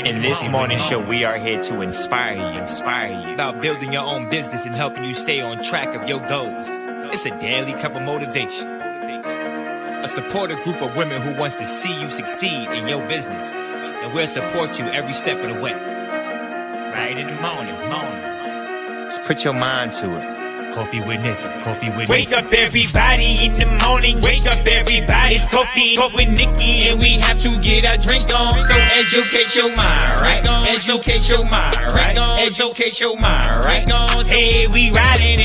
In this morning show, we are here to inspire you about building your own business and helping you stay on track of your goals. It's a daily cup of motivation. A supportive group of women who wants to see you succeed in your business. And we'll support you every step of the way. Right in the morning. Just put your mind to it. Coffee with Nikkie. Wake up everybody in the morning. Wake up everybody. It's coffee with Nikkie, and we have to get our drink on. So educate your mind, right? Educate your mind, right? Educate your mind, right? Hey, we riding,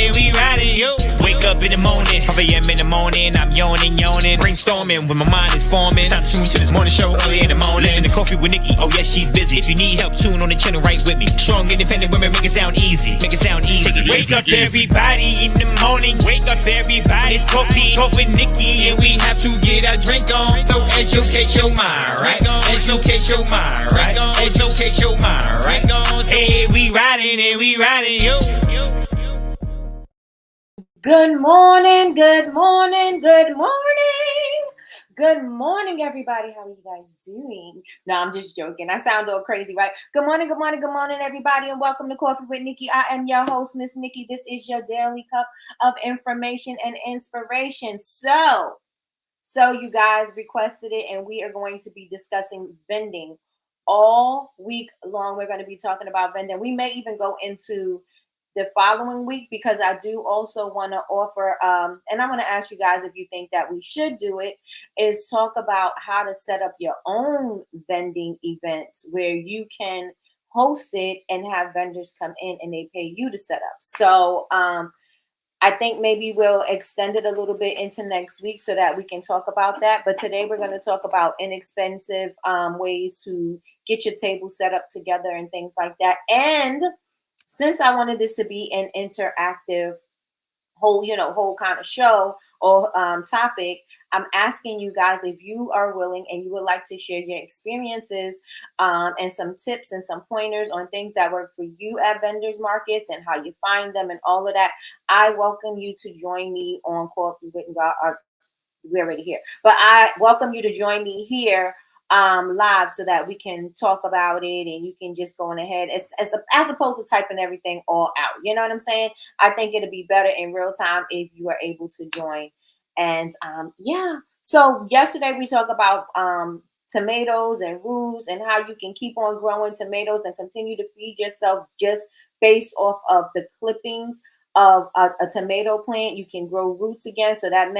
yo. Wake up in the morning, 5 a.m. in the morning. I'm yawning, brainstorming when my mind is forming. Time to tune to this morning show early in the morning. Listen to Coffee with Nikkie. Oh yes, she's busy. If you need help, tune on the channel right with me. Strong, independent women make it sound easy. Wake up everybody in the morning. Wake up everybody. It's coffee with Nikkie, and we have to get our drink on. So educate your mind, right? Educate your mind, right? Educate your mind, right? Hey, we riding, yo. Good morning, everybody. How are you guys doing? No, I'm just joking. I sound all crazy, right? Good morning, everybody, and welcome to Coffee with Nikkie. I am your host, Miss Nikkie. This is your daily cup of information and inspiration. So you guys requested it, and we are going to be discussing vending all week long. We're going to be talking about vending. We may even go into the following week, because I do also want to offer, and I'm going to ask you guys if you think that we should do it, is talk about how to set up your own vending events where you can host it and have vendors come in and they pay you to set up. So I think maybe we'll extend it a little bit into next week so that we can talk about that. But today we're going to talk about inexpensive ways to get your table set up together and things like that. And since I wanted this to be an interactive whole kind of show or topic, I'm asking you guys if you are willing and you would like to share your experiences and some tips and some pointers on things that work for you at vendors markets and how you find them and all of that. I welcome you to join me on Coffee with God. We're already here, but I welcome you to join me here live so that we can talk about it and you can just go on ahead as opposed to typing everything all out. You know what I'm saying? I think it'll be better in real time if you are able to join. And so yesterday we talked about tomatoes and roots and how you can keep on growing tomatoes and continue to feed yourself just based off of the clippings of a tomato plant. You can grow roots again. So that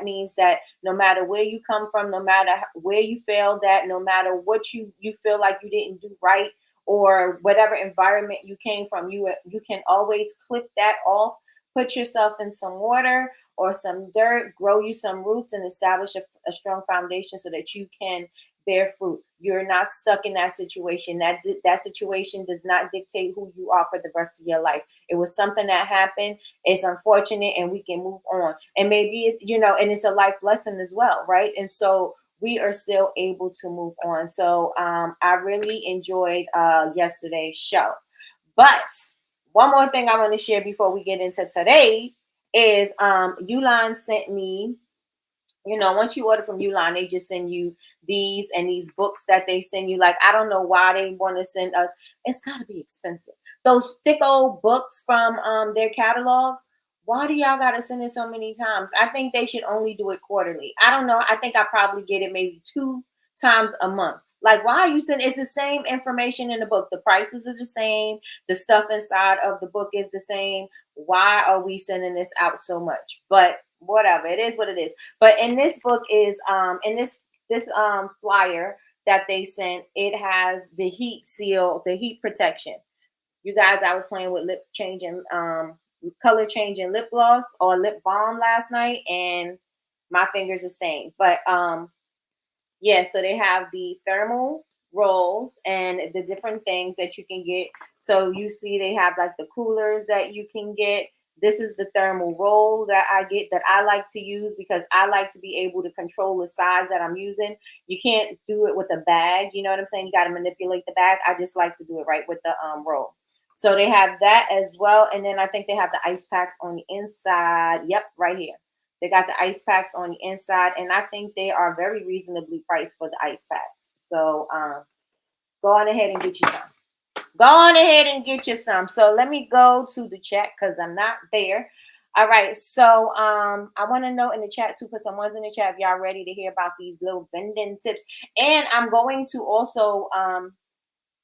means that no matter where you come from, no matter where you failed at, no matter what you feel like you didn't do right, or whatever environment you came from, you can always clip that off, put yourself in some water or some dirt, grow you some roots, and establish a strong foundation so that you can bear fruit. You're not stuck in that situation. That situation does not dictate who you are for the rest of your life. It was something that happened. It's unfortunate, and we can move on. And maybe it's, and it's a life lesson as well, right? And so we are still able to move on. So I really enjoyed yesterday's show. But one more thing I want to share before we get into today is Uline sent me, once you order from Uline, they just send you these books that they send you. Like, I don't know why they want to send us. It's got to be expensive. Those thick old books from their catalog. Why do y'all got to send it so many times? I think they should only do it quarterly. I don't know. I think I probably get it maybe 2 times a month. Like, why are you sending? It's the same information in the book. The prices are the same. The stuff inside of the book is the same. Why are we sending this out so much? But whatever, it is what it is. But in this book is in this flyer that they sent, it has the heat seal, the heat protection. You guys, I was playing with color changing lip gloss or lip balm last night, and my fingers are stained. But so they have the thermal rolls and the different things that you can get. So you see they have like the coolers that you can get. This is the thermal roll that I get, that I like to use because I like to be able to control the size that I'm using. You can't do it with a bag. You know what I'm saying? You got to manipulate the bag. I just like to do it right with the roll. So they have that as well. And then I think they have the ice packs on the inside. Yep, right here. They got the ice packs on the inside. And I think they are very reasonably priced for the ice packs. So Go on ahead and get you some. Go on ahead and get you some. So let me go to the chat because I'm not there. All right. So I want to know in the chat too, put some ones in the chat if y'all ready to hear about these little vending tips. And I'm going to also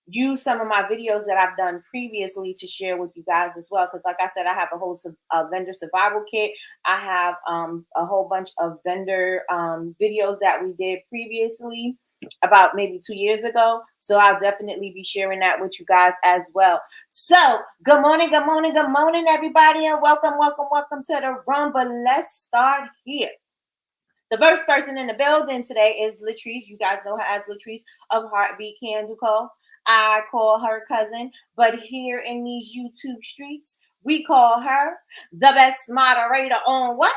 use some of my videos that I've done previously to share with you guys as well. Because like I said, I have a whole vendor survival kit. I have a whole bunch of vendor videos that we did previously about maybe 2 years ago. So I'll definitely be sharing that with you guys as well. So good morning, good morning, good morning, everybody, and welcome, welcome, welcome to the room. But let's start here. The first person in the building today is Latrice. You guys know her as Latrice of Heartbeat Candle Co. I call her cousin, but here in these YouTube streets, we call her the best moderator on what?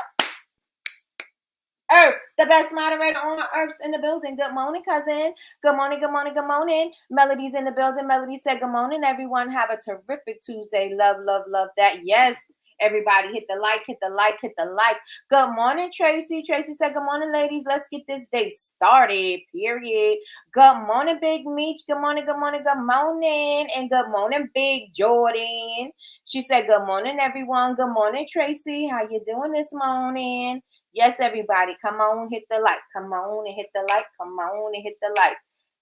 Earth, the best moderator on earth in the building. Good morning, cousin. Good morning, good morning, good morning. Melody's in the building. Melody said, good morning, everyone. Have a terrific Tuesday. Love, love, love that. Yes, everybody, hit the like, hit the like, hit the like. Good morning, Tracy. Tracy said, good morning, ladies. Let's get this day started, period. Good morning, Big Meech. Good morning, good morning, good morning. And good morning, Big Jordan. She said, good morning, everyone. Good morning, Tracy. How you doing this morning? Yes, everybody, come on, hit the like. Come on and hit the like. Come on and hit the like.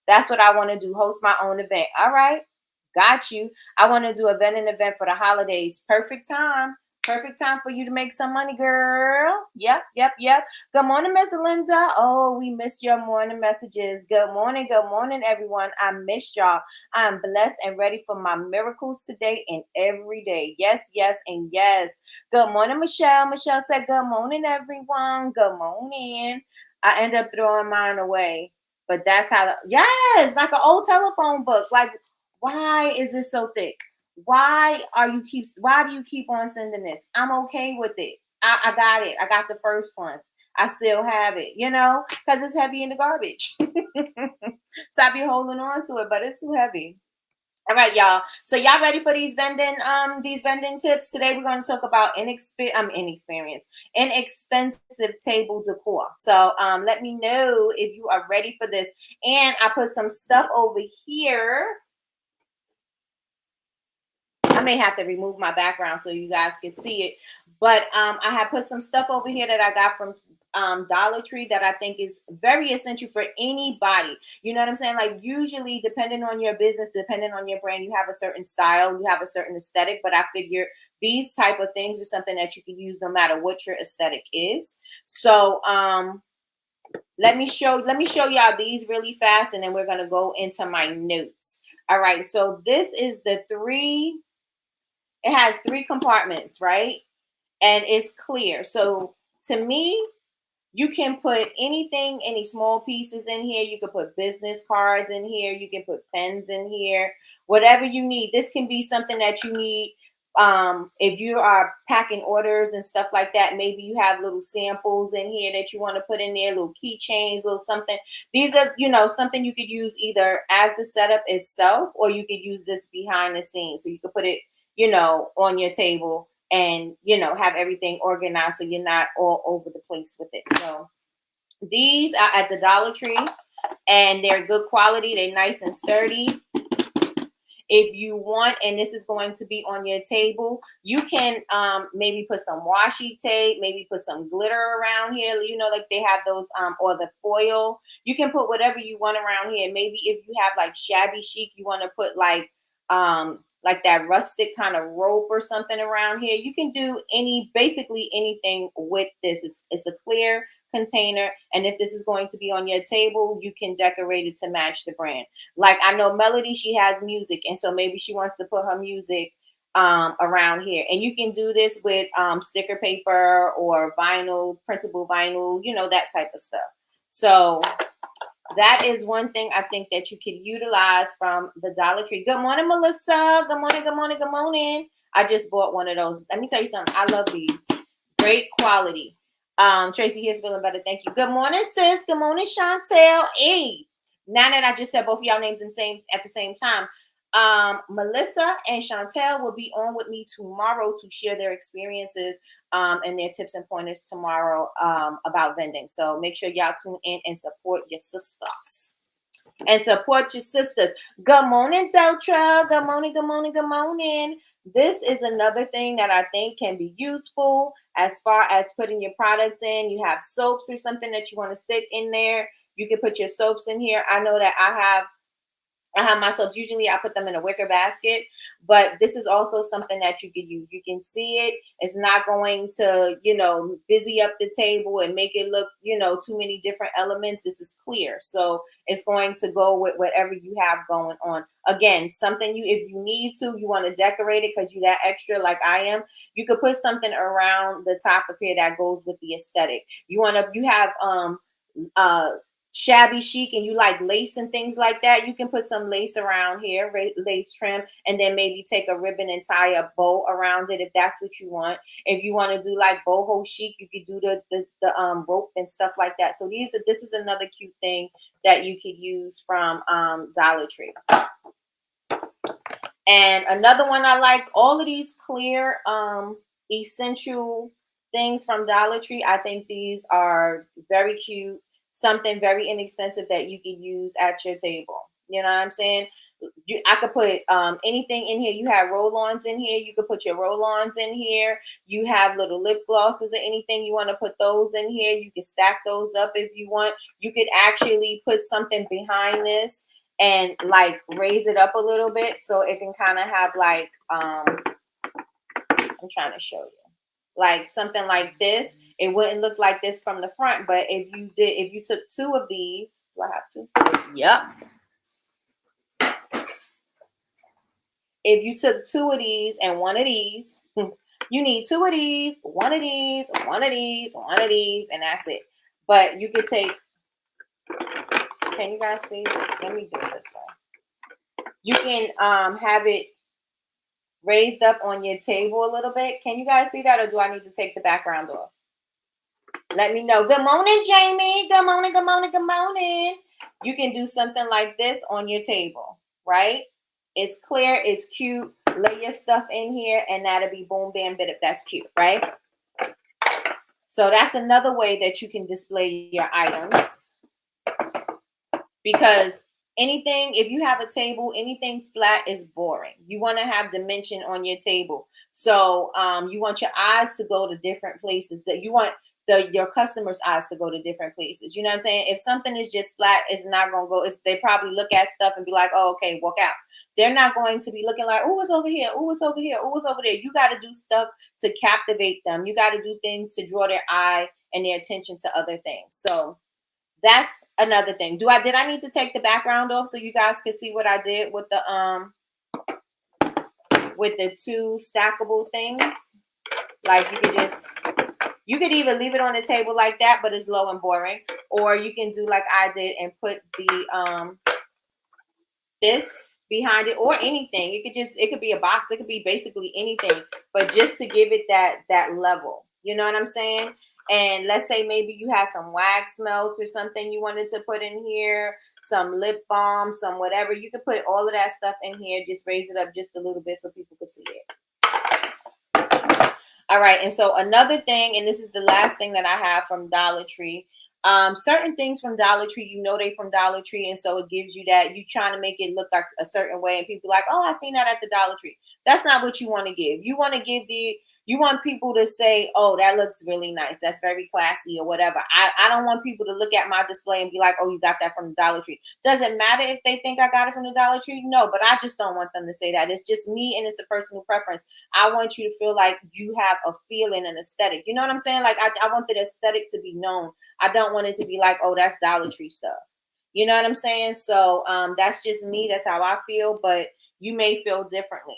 That's what I want to do, host my own event. All right, got you. I want to do an event for the holidays. Perfect time. Perfect time for you to make some money, girl. Yep, yep, yep. Good morning, Miss Linda. Oh, we missed your morning messages. Good morning, everyone. I missed y'all. I'm blessed and ready for my miracles today and every day. Yes, yes, and yes. Good morning, Michelle. Michelle said, good morning, everyone. Good morning. I end up throwing mine away. But that's how, yes, like an old telephone book. Like, why is this so thick? Why do you keep on sending this? I'm okay with it. I got it. I got the first one. I still have it, because it's heavy in the garbage. Stop you holding on to it, but it's too heavy. All right, y'all. So y'all ready for these vending tips? Today we're going to talk about inexpensive table decor. So let me know if you are ready for this. And I put some stuff over here. I may have to remove my background so you guys can see it. But I have put some stuff over here that I got from Dollar Tree that I think is very essential for anybody. You know what I'm saying? Like usually depending on your business, depending on your brand, you have a certain style, you have a certain aesthetic, but I figure these type of things are something that you can use no matter what your aesthetic is. So let me show y'all these really fast and then we're going to go into my notes. All right. So this is it has 3 compartments, right? And it's clear. So to me, you can put anything, any small pieces in here. You can put business cards in here. You can put pens in here, whatever you need. This can be something that you need if you are packing orders and stuff like that. Maybe you have little samples in here that you want to put in there, little keychains, little something. These are, something you could use either as the setup itself, or you could use this behind the scenes. So you could put it, on your table and, have everything organized so you're not all over the place with it. So these are at the Dollar Tree and they're good quality. They're nice and sturdy. If you want, and this is going to be on your table, you can maybe put some washi tape, maybe put some glitter around here, like they have those, or the foil. You can put whatever you want around here. Maybe if you have like shabby chic, you want to put like that rustic kind of rope or something around here. You can do basically anything with this. It's a clear container, and if this is going to be on your table, you can decorate it to match the brand. Like I know Melody, she has music, and so maybe she wants to put her music around here, and you can do this with sticker paper or vinyl, printable vinyl, that type of stuff. So that is one thing I think that you can utilize from the Dollar Tree. Good morning, Melissa. Good morning, good morning, good morning. I just bought one of those. Let me tell you something. I love these. Great quality. Tracy here's feeling better. Thank you. Good morning, sis. Good morning, Chantel. Hey, now that I just said both of y'all names at the same time, Melissa and Chantel will be on with me tomorrow to share their experiences and their tips and pointers tomorrow about vending. So make sure y'all tune in and support your sisters. and support your sisters. Good morning, Dotra. Good morning, good morning, good morning. This is another thing that I think can be useful as far as putting your products in. You have soaps or something that you want to stick in there. You can put your soaps in here. I know that I have my soaps. Usually I put them in a wicker basket, but this is also something that you can use. You can see it. It's not going to, busy up the table and make it look, too many different elements. This is clear. So it's going to go with whatever you have going on. Again, something if you need to, you want to decorate it because you that extra like I am, you could put something around the top of here that goes with the aesthetic. You have shabby chic and you like lace and things like that, you can put some lace around here, lace trim, and then maybe take a ribbon and tie a bow around it if that's what you want. If you want to do like boho chic, you could do the rope and stuff like that. So this is another cute thing that you could use from Dollar Tree. And another one I like, all of these clear essential things from Dollar Tree. I think these are very cute. Something very inexpensive that you can use at your table. You know what I'm saying? I could put anything in here. You have roll-ons in here. You could put your roll-ons in here. You have little lip glosses or anything you want to put those in here. You can stack those up if you want. You could actually put something behind this and like raise it up a little bit so it can kind of have like I'm trying to show you. Like something like this, it wouldn't look like this from the front, but if you took two of these, do I have two? Yep. If you took two of these and one of these, you need two of these, one of these, one of these, one of these, and that's it. But you could take, can you guys see? Let me do it this way. You can have it raised up on your table a little bit. Can you guys see that, or do I need to take the background off? Let me know. Good morning, Jamie. Good morning, good morning, good morning. You can do something like this on your table, right? It's clear, it's cute. Lay your stuff in here and that'll be boom, bam, bit. That's cute, right? So that's another way that you can display your items. Because anything, if you have a table, anything flat is boring. You want to have dimension on your table. So you want your eyes to go to different places. That you want your customers' eyes to go to different places. You know what I'm saying? If something is just flat, it's not going to go. They probably look at stuff and be like, oh, okay, walk out. They're not going to be looking like, oh, it's over here. Oh, it's over here. Oh, it's over there. You got to do stuff to captivate them. You got to do things to draw their eye and their attention to other things. So that's another thing. Did I need to take the background off so you guys could see what I did with the two stackable things? Like you could even leave it on the table like that, but it's low and boring. Or you can do like I did and put the this behind it or anything. It could be a box, it could be basically anything, but just to give it that level. You know what I'm saying? And let's say maybe you have some wax melts or something you wanted to put in here, some lip balm, some whatever. You could put all of that stuff in here. Just raise it up just a little bit so people can see it. All right. And so another thing, and this is the last thing that I have from Dollar Tree. Certain things from Dollar Tree, they from Dollar Tree. And so it gives you that you trying to make it look like a certain way. And people like, oh, I seen that at the Dollar Tree. That's not what you want to give. You want to give you want people to say, oh, that looks really nice. That's very classy or whatever. I don't want people to look at my display and be like, oh, you got that from the Dollar Tree. Does it matter if they think I got it from the Dollar Tree? No, but I just don't want them to say that. It's just me and it's a personal preference. I want you to feel like you have a feeling and aesthetic. You know what I'm saying? Like I want the aesthetic to be known. I don't want it to be like, oh, that's Dollar Tree stuff. You know what I'm saying? So that's just me. That's how I feel. But you may feel differently.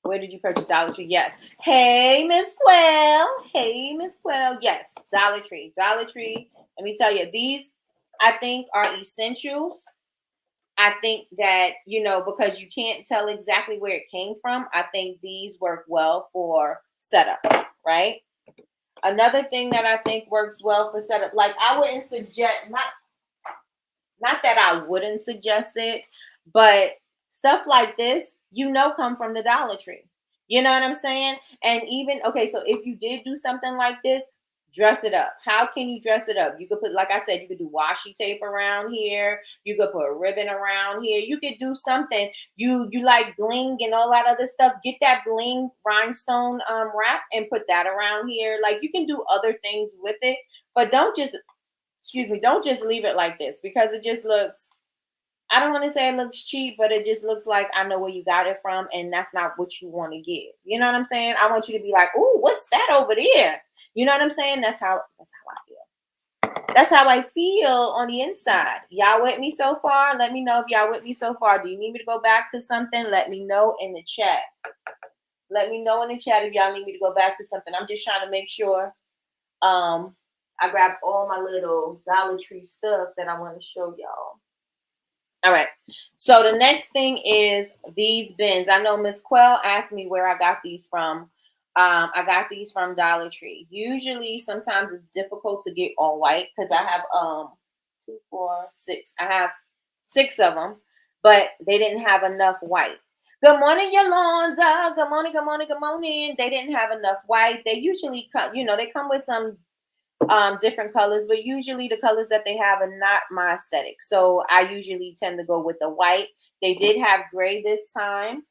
Where did you purchase Dollar Tree? Yes. Hey, Miss Quell. Hey, Miss Quell. Yes, Dollar Tree. Dollar Tree. Let me tell you, these I think are essentials. I think that, because you can't tell exactly where it came from, I think these work well for setup, right? Another thing that I think works well for setup, like I wouldn't suggest, not that I wouldn't suggest it, but stuff like this, come from the Dollar Tree. You know what I'm saying? And even, okay, so if you did do something like this, Dress it up. How can you dress it up? You could put, like I said, you could do washi tape around here. You could put a ribbon around here. You could do something. You like bling and all that other stuff. Get that bling rhinestone wrap and put that around here. Like, you can do other things with it, but don't just, don't just leave it like this, because it just looks, I don't want to say it looks cheap, but it just looks like I know where you got it from, and that's not what you want to give. You know what I'm saying? I want you to be like, "Ooh, what's that over there?" You know what I'm saying? That's how I feel. That's how I feel on the inside. Y'all with me so far? Let me know if y'all with me so far. Do you need me to go back to something? Let me know in the chat. Let me know in the chat if y'all need me to go back to something. I'm just trying to make sure I grabbed all my little Dollar Tree stuff that I want to show y'all. All right. So the next thing is these bins. I know Miss Quell asked me where I got these from. I got these from Dollar Tree. Usually, sometimes it's difficult to get all white because I have 2, 4, 6. I have 6 of them, but they didn't have enough white. Good morning, Yolanda. Good morning, good morning, good morning. They didn't have enough white. They usually come, they come with some different colors, but usually the colors that they have are not my aesthetic. So I usually tend to go with the white. They did have gray this time.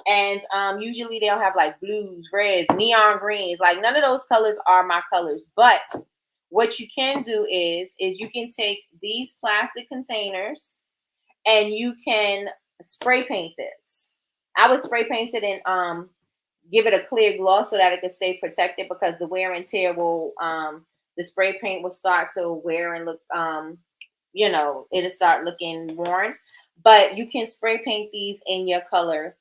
And usually they'll have like blues, reds, neon greens. Like, none of those colors are my colors. But what you can do is you can take these plastic containers and you can spray paint this. I would spray paint it and give it a clear gloss so that it can stay protected, because the wear and tear will the spray paint will start to wear and look it'll start looking worn. But you can spray paint these in your color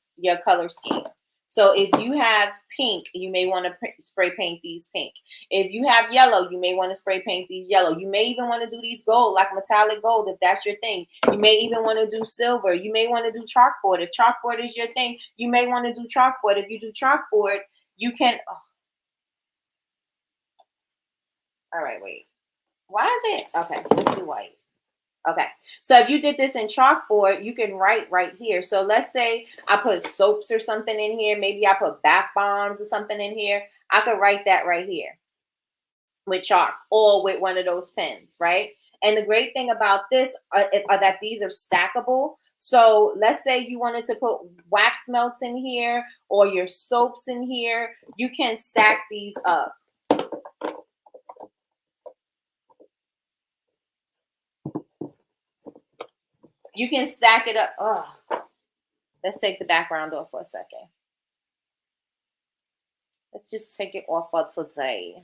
scheme. So if you have pink, you may want to spray paint these pink. If you have yellow, you may want to spray paint these yellow. You may even want to do these gold, like metallic gold, if that's your thing. You may even want to do silver. You may want to do chalkboard. If chalkboard is your thing, you may want to do chalkboard. If you do chalkboard, you can. Oh. All right, wait. Why is it? Okay, let's do white. Okay, so if you did this in chalkboard, you can write right here. So let's say I put soaps or something in here. Maybe I put bath bombs or something in here. I could write that right here with chalk or with one of those pens, right? And the great thing about this are that these are stackable. So let's say you wanted to put wax melts in here or your soaps in here. You can stack these up. You can stack it up. Oh, let's take the background off for a second. Let's just take it off for today.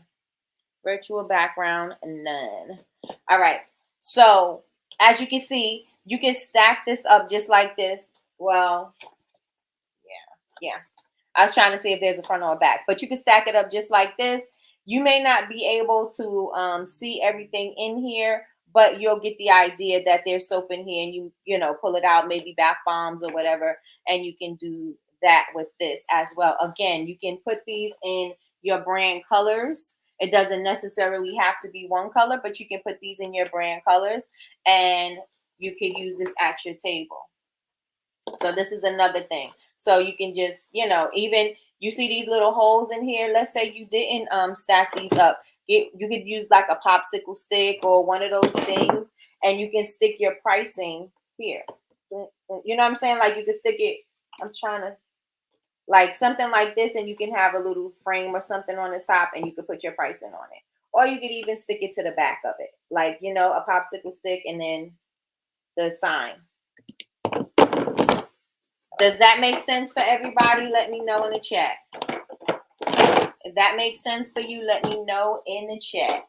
Virtual background, none. All right. So as you can see, you can stack this up just like this. Well, yeah. I was trying to see if there's a front or a back, but you can stack it up just like this. You may not be able to see everything in here, but you'll get the idea that there's soap in here, and you pull it out, maybe bath bombs or whatever, and you can do that with this as well. Again, you can put these in your brand colors. It doesn't necessarily have to be one color, but you can put these in your brand colors, and you can use this at your table. So this is another thing. So you can just, even you see these little holes in here. Let's say you didn't stack these up. You could use like a popsicle stick or one of those things, and you can stick your pricing here. You know what I'm saying? Like, you can stick it. I'm trying to, like, something like this, and you can have a little frame or something on the top, and you could put your pricing on it. Or you could even stick it to the back of it, like, a popsicle stick and then the sign. Does that make sense for everybody? Let me know in the chat. If that makes sense for you, let me know in the chat.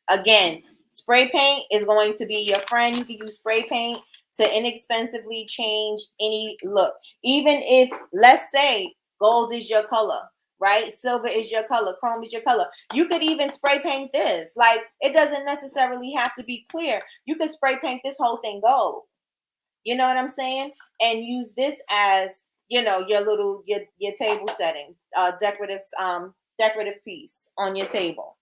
Again, spray paint is going to be your friend. You can use spray paint to inexpensively change any look. Even if, let's say, gold is your color, right? Silver is your color. Chrome is your color. You could even spray paint this. Like, it doesn't necessarily have to be clear. You could spray paint this whole thing gold. You know what I'm saying? And use this as, your little, your table setting, decorative piece on your table.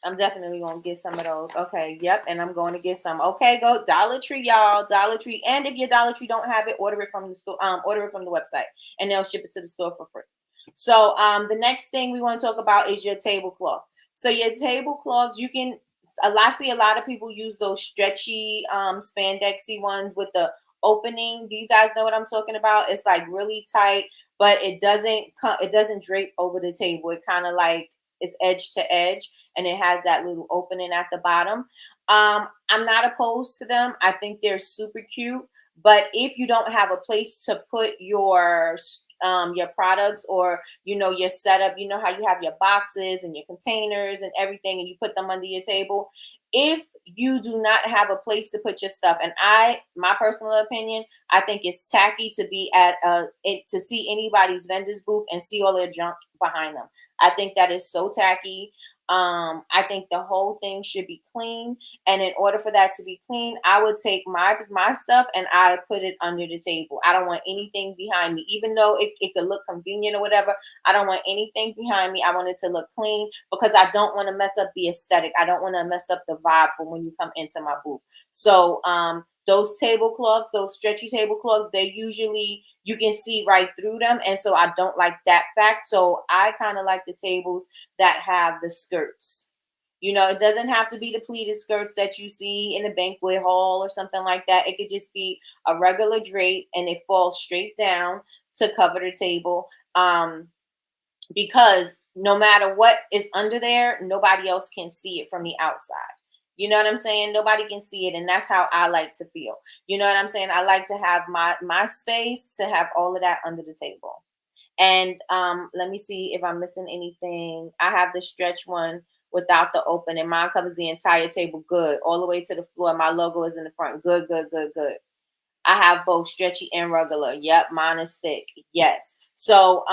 I'm definitely going to get some of those. Okay. Yep. And I'm going to get some. Okay. Go Dollar Tree, y'all. Dollar Tree. And if your Dollar Tree don't have it, order it from the store, order it from the website, and they'll ship it to the store for free. So the next thing we want to talk about is your tablecloth. So your tablecloths, you can I see a lot of people use those stretchy spandexy ones with the opening. Do you guys know what I'm talking about? It's like really tight, but it doesn't drape over the table. It kind of like is edge to edge, and it has that little opening at the bottom. I'm not opposed to them. I think they're super cute. But if you don't have a place to put your products, or your setup, how you have your boxes and your containers and everything, and you put them under your table. If you do not have a place to put your stuff, and my personal opinion, I think it's tacky to be to see anybody's vendor's booth and see all their junk behind them. I think that is so tacky. I think the whole thing should be clean, and in order for that to be clean, I would take my stuff and I put it under the table. I don't want anything behind me, even though it could look convenient or whatever. I don't want anything behind me. I want it to look clean because I don't want to mess up the aesthetic. I don't want to mess up the vibe for when you come into my booth. So those tablecloths, those stretchy tablecloths, they usually, you can see right through them. And so I don't like that fact. So I kind of like the tables that have the skirts. It doesn't have to be the pleated skirts that you see in a banquet hall or something like that. It could just be a regular drape and it falls straight down to cover the table. Because no matter what is under there, nobody else can see it from the outside. You know what I'm saying? Nobody can see it, and that's how I like to feel. You know what I'm saying? I like to have my space to have all of that under the table. And let me see if I'm missing anything. I have the stretch one without the open, and mine covers the entire table. Good, all the way to the floor. My logo is in the front. Good, good, good, good. I have both stretchy and regular. Yep, mine is thick. Yes. So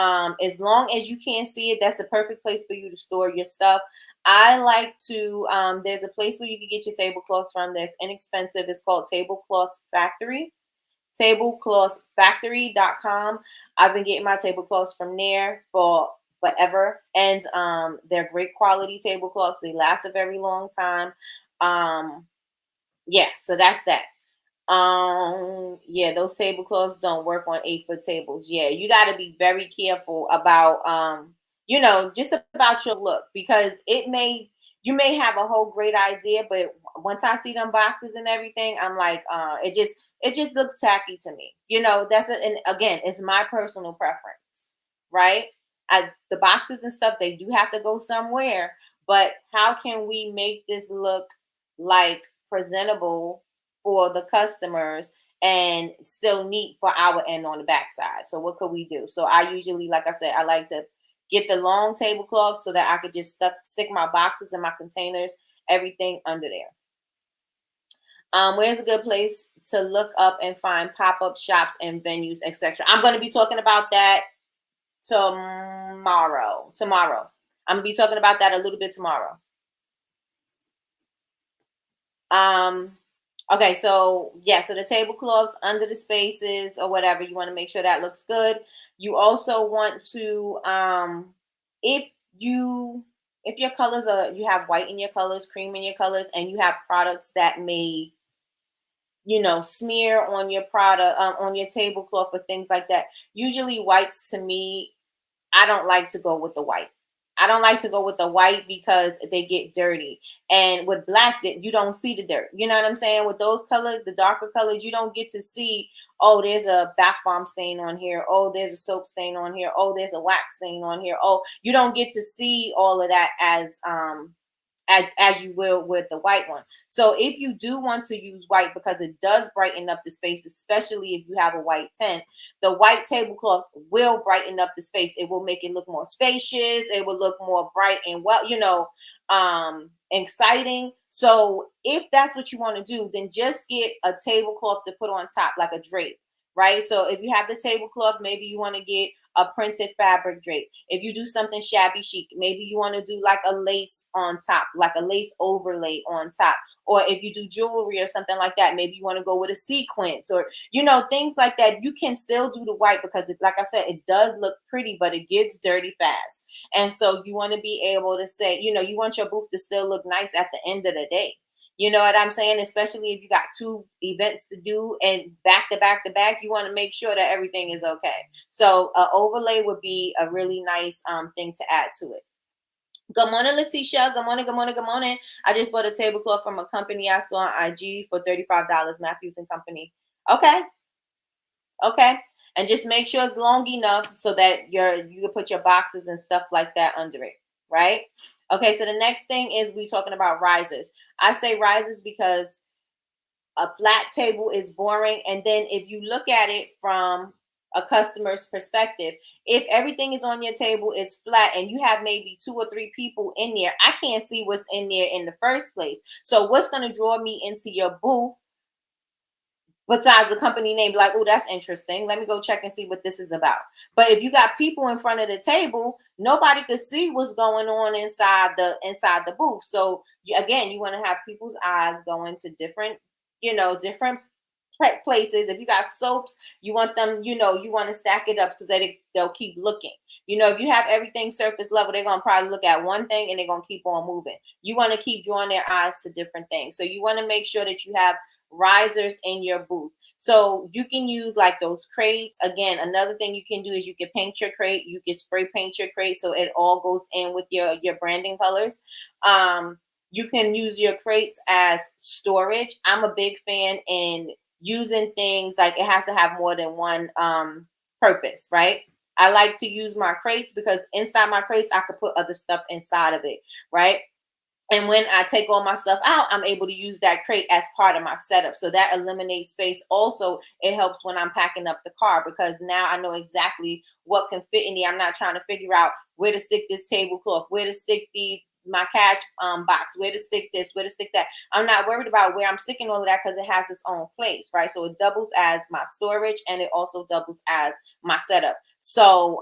as long as you can't see it, that's the perfect place for you to store your stuff. I like to, there's a place where you can get your tablecloths from that's inexpensive. It's called Tablecloths Factory, tableclothsfactory.com. I've been getting my tablecloths from there for forever. And they're great quality tablecloths. They last a very long time. Yeah, so that's that. Yeah, those tablecloths don't work on 8-foot tables. Yeah, you got to be very careful about just about your look, because you may have a whole great idea, but once I see them boxes and everything, I'm like, it just looks tacky to me. And again, it's my personal preference, right? The boxes and stuff, they do have to go somewhere, but how can we make this look like presentable for the customers and still neat for our end on the backside? So what could we do? So I usually, like I said, I like to get the long tablecloth so that I could just stick my boxes and my containers, everything under there. Where's a good place to look up and find pop-up shops and venues, etc.? I'm going to be talking about that tomorrow. I'm going to be talking about that a little bit tomorrow. Okay, so yeah, so the tablecloths under the spaces or whatever, you want to make sure that looks good. You also want to, if your colors you have white in your colors, cream in your colors, and you have products that may, smear on your product, on your tablecloth or things like that. Usually whites, to me, I don't like to go with the white. I don't like to go with the white because they get dirty. And with black, you don't see the dirt. You know what I'm saying? With those colors, the darker colors, you don't get to see, oh, there's a bath bomb stain on here. Oh, there's a soap stain on here. Oh, there's a wax stain on here. Oh, you don't get to see all of that as you will with the white one. So if you do want to use white, because it does brighten up the space, especially if you have a white tent, the white tablecloths will brighten up the space. It will make it look more spacious. It will look more bright and exciting. So if that's what you want to do, then just get a tablecloth to put on top, like a drape, right? So if you have the tablecloth, maybe you want to get a printed fabric drape. If you do something shabby chic, maybe you want to do like a lace on top, like a lace overlay on top. Or if you do jewelry or something like that, maybe you want to go with a sequence or, things like that. You can still do the white because, like I said, it does look pretty, but it gets dirty fast. And so you want to be able to say, you want your booth to still look nice at the end of the day. You know what I'm saying? Especially if you got 2 events to do and back to back to back, you want to make sure that everything is okay. So an overlay would be a really nice thing to add to it. Good morning, Letitia. Good morning, good morning, good morning. I just bought a tablecloth from a company I saw on IG for $35, Matthews and Company. Okay, okay. And just make sure it's long enough so that you can put your boxes and stuff like that under it, right? Okay, so the next thing is we talking about risers. I say risers because a flat table is boring. And then if you look at it from a customer's perspective, if everything is on your table is flat and you have maybe 2 or 3 people in there, I can't see what's in there in the first place. So what's going to draw me into your booth besides the company name? Like, oh, that's interesting, let me go check and see what this is about. But if you got people in front of the table, nobody could see what's going on inside the booth. So again, you want to have people's eyes going to different, different places. If you got soaps, you want them, you want to stack it up because they'll keep looking. If you have everything surface level, they're going to probably look at one thing and they're going to keep on moving. You want to keep drawing their eyes to different things. So you want to make sure that you have risers in your booth. So you can use like those crates. Again, another thing you can do is you can paint your crate. You can spray paint your crate so it all goes in with your branding colors. You can use your crates as storage. I'm a big fan in using things like it has to have more than one purpose, right? I like to use my crates because inside my crates I could put other stuff inside of it, right? And when I take all my stuff out, I'm able to use that crate as part of my setup. So that eliminates space. Also, it helps when I'm packing up the car because now I know exactly what can fit in there. I'm not trying to figure out where to stick this tablecloth, where to stick my cash box, where to stick this, where to stick that. I'm not worried about where I'm sticking all of that because it has its own place, right? So it doubles as my storage and it also doubles as my setup. So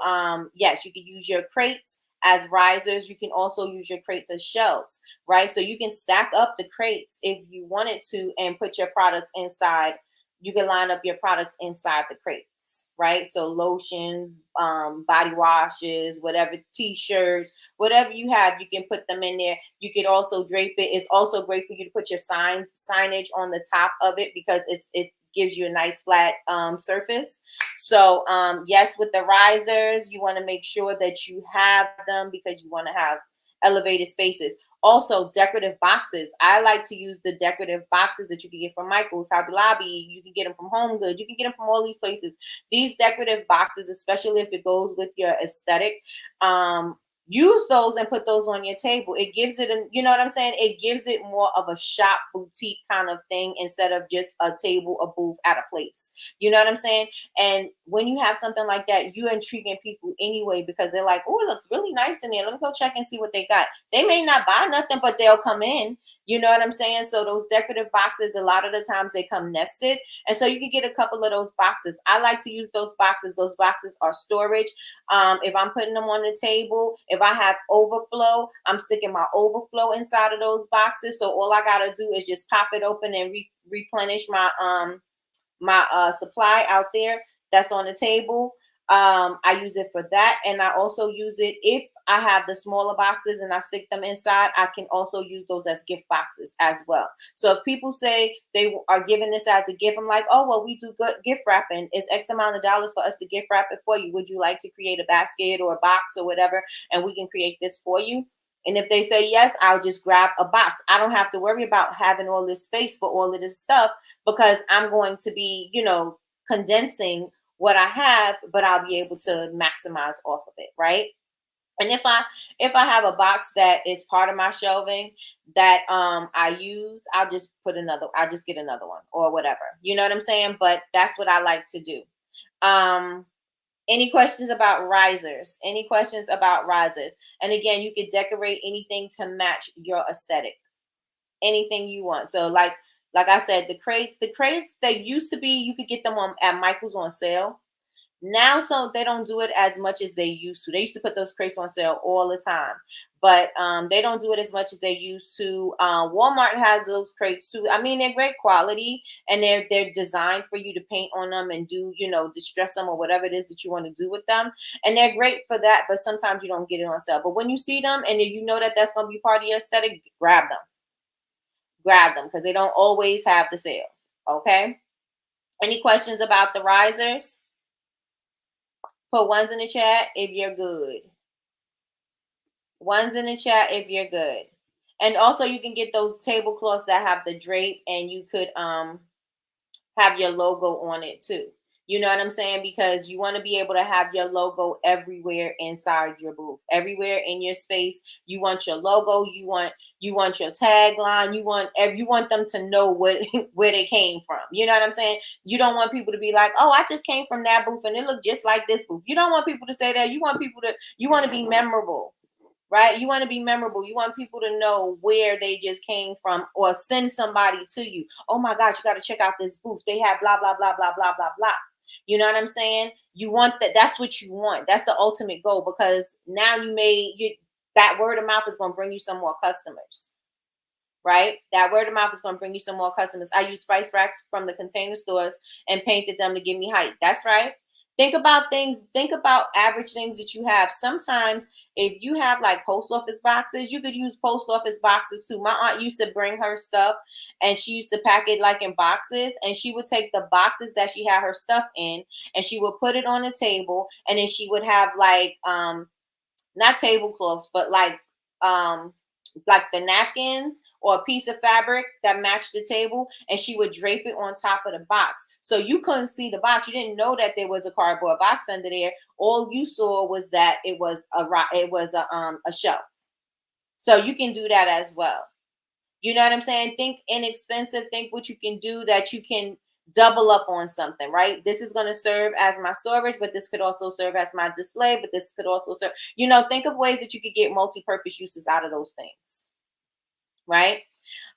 yes, you can use your crates as risers. You can also use your crates as shelves, right? So you can stack up the crates if you wanted to and put your products inside. You can line up your products inside the crates, right? So lotions, body washes, whatever, t-shirts, whatever you have, you can put them in there. You could also drape it. It's also great for you to put your signage on the top of it because it gives you a nice flat surface. So yes, with the risers, you want to make sure that you have them because you want to have elevated spaces. Also, decorative boxes. I like to use the decorative boxes that you can get from Michael's, Hobby Lobby. You can get them from Home Goods. You can get them from all these places. These decorative boxes, especially if it goes with your aesthetic, use those and put those on your table. It gives it you know what I'm saying? It gives it more of a shop boutique kind of thing instead of just a table, a booth at a place. You know what I'm saying? And when you have something like that, you're intriguing people anyway because they're like, oh, it looks really nice in there. Let me go check and see what they got. They may not buy nothing, but they'll come in. You know what I'm saying? So those decorative boxes, a lot of the times they come nested. And so you can get a couple of those boxes. I like to use those boxes. Those boxes are storage. If I'm putting them on the table, if I have overflow, I'm sticking my overflow inside of those boxes. So all I got to do is just pop it open and replenish my supply out there that's on the table. I use it for that. And I also use it if I have the smaller boxes and I stick them inside, I can also use those as gift boxes as well. So if people say they are giving this as a gift, I'm like, oh, well, we do good gift wrapping. It's X amount of dollars for us to gift wrap it for you. Would you like to create a basket or a box or whatever? And we can create this for you. And if they say yes, I'll just grab a box. I don't have to worry about having all this space for all of this stuff because I'm going to be, condensing what I have, but I'll be able to maximize off of it, right? And if I have a box that is part of my shelving that I use, I'll just get another one or whatever. You know what I'm saying? But that's what I like to do. Any questions about risers? Any questions about risers? And again, you could decorate anything to match your aesthetic. Anything you want. So like I said, the crates they used to be, you could get them at Michael's on sale. Now, so they don't do it as much as they used to. They used to put those crates on sale all the time, but they don't do it as much as they used to. Walmart has those crates too. I mean, they're great quality and they're designed for you to paint on them and do, distress them or whatever it is that you want to do with them. And they're great for that, but sometimes you don't get it on sale. But when you see them and you know that that's going to be part of your aesthetic, grab them. grab them because they don't always have the sales. Okay. Any questions about the risers? Put ones in the chat if you're good. Ones in the chat if you're good. And also you can get those tablecloths that have the drape, and you could have your logo on it too. You know what I'm saying? Because you want to be able to have your logo everywhere inside your booth, everywhere in your space. You want your logo. You want your tagline. You want them to know what where they came from. You know what I'm saying? You don't want people to be like, oh, I just came from that booth and it looked just like this booth. You don't want people to say that. You want to be memorable. Right? You want to be memorable. You want people to know where they just came from, or send somebody to you. Oh my God, you got to check out this booth. They have blah, blah, blah, blah, blah, blah, blah. You know what I'm saying? You want that. That's what you want. That's the ultimate goal, because now that word of mouth is going to bring you some more customers. Right? That word of mouth is going to bring you some more customers. I use spice racks from the Container Stores and painted them to give me height. That's right. Think about average things that you have. Sometimes if you have like post office boxes, you could use post office boxes too. My aunt used to bring her stuff and she used to pack it like in boxes, and she would take the boxes that she had her stuff in and she would put it on the table, and then she would have like not tablecloths, but like the napkins or a piece of fabric that matched the table, and she would drape it on top of the box. So you couldn't see the box. You didn't know that there was a cardboard box under there. All you saw was that it was a shelf. So you can do that as well. You know what I'm saying? Think inexpensive. Think what you can do that you can double up on something, right? This is going to serve as my storage, but this could also serve as my display, but this could also serve, think of ways that you could get multi-purpose uses out of those things, right?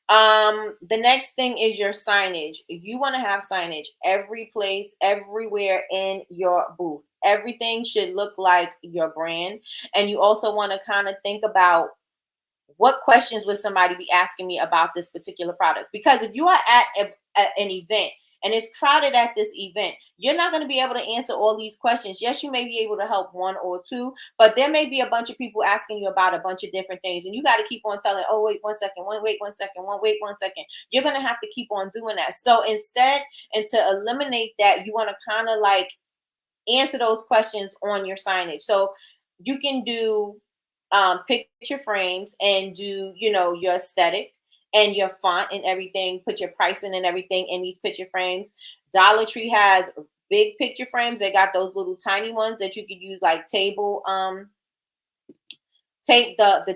The next thing is your signage. You want to have signage every place, everywhere in your booth. Everything should look like your brand. And you also want to kind of think about, what questions would somebody be asking me about this particular product? Because if you are at an event and it's crowded at this event, you're not going to be able to answer all these questions. Yes, you may be able to help one or two, but there may be a bunch of people asking you about a bunch of different things. And you got to keep on telling, oh, wait 1 second, wait 1 second, wait 1 second. You're going to have to keep on doing that. So instead, and to eliminate that, you want to kind of like answer those questions on your signage. So you can do picture frames and do, your aesthetic and your font and everything, put your pricing and everything in these picture frames. Dollar Tree has big picture frames. They got those little tiny ones that you could use like the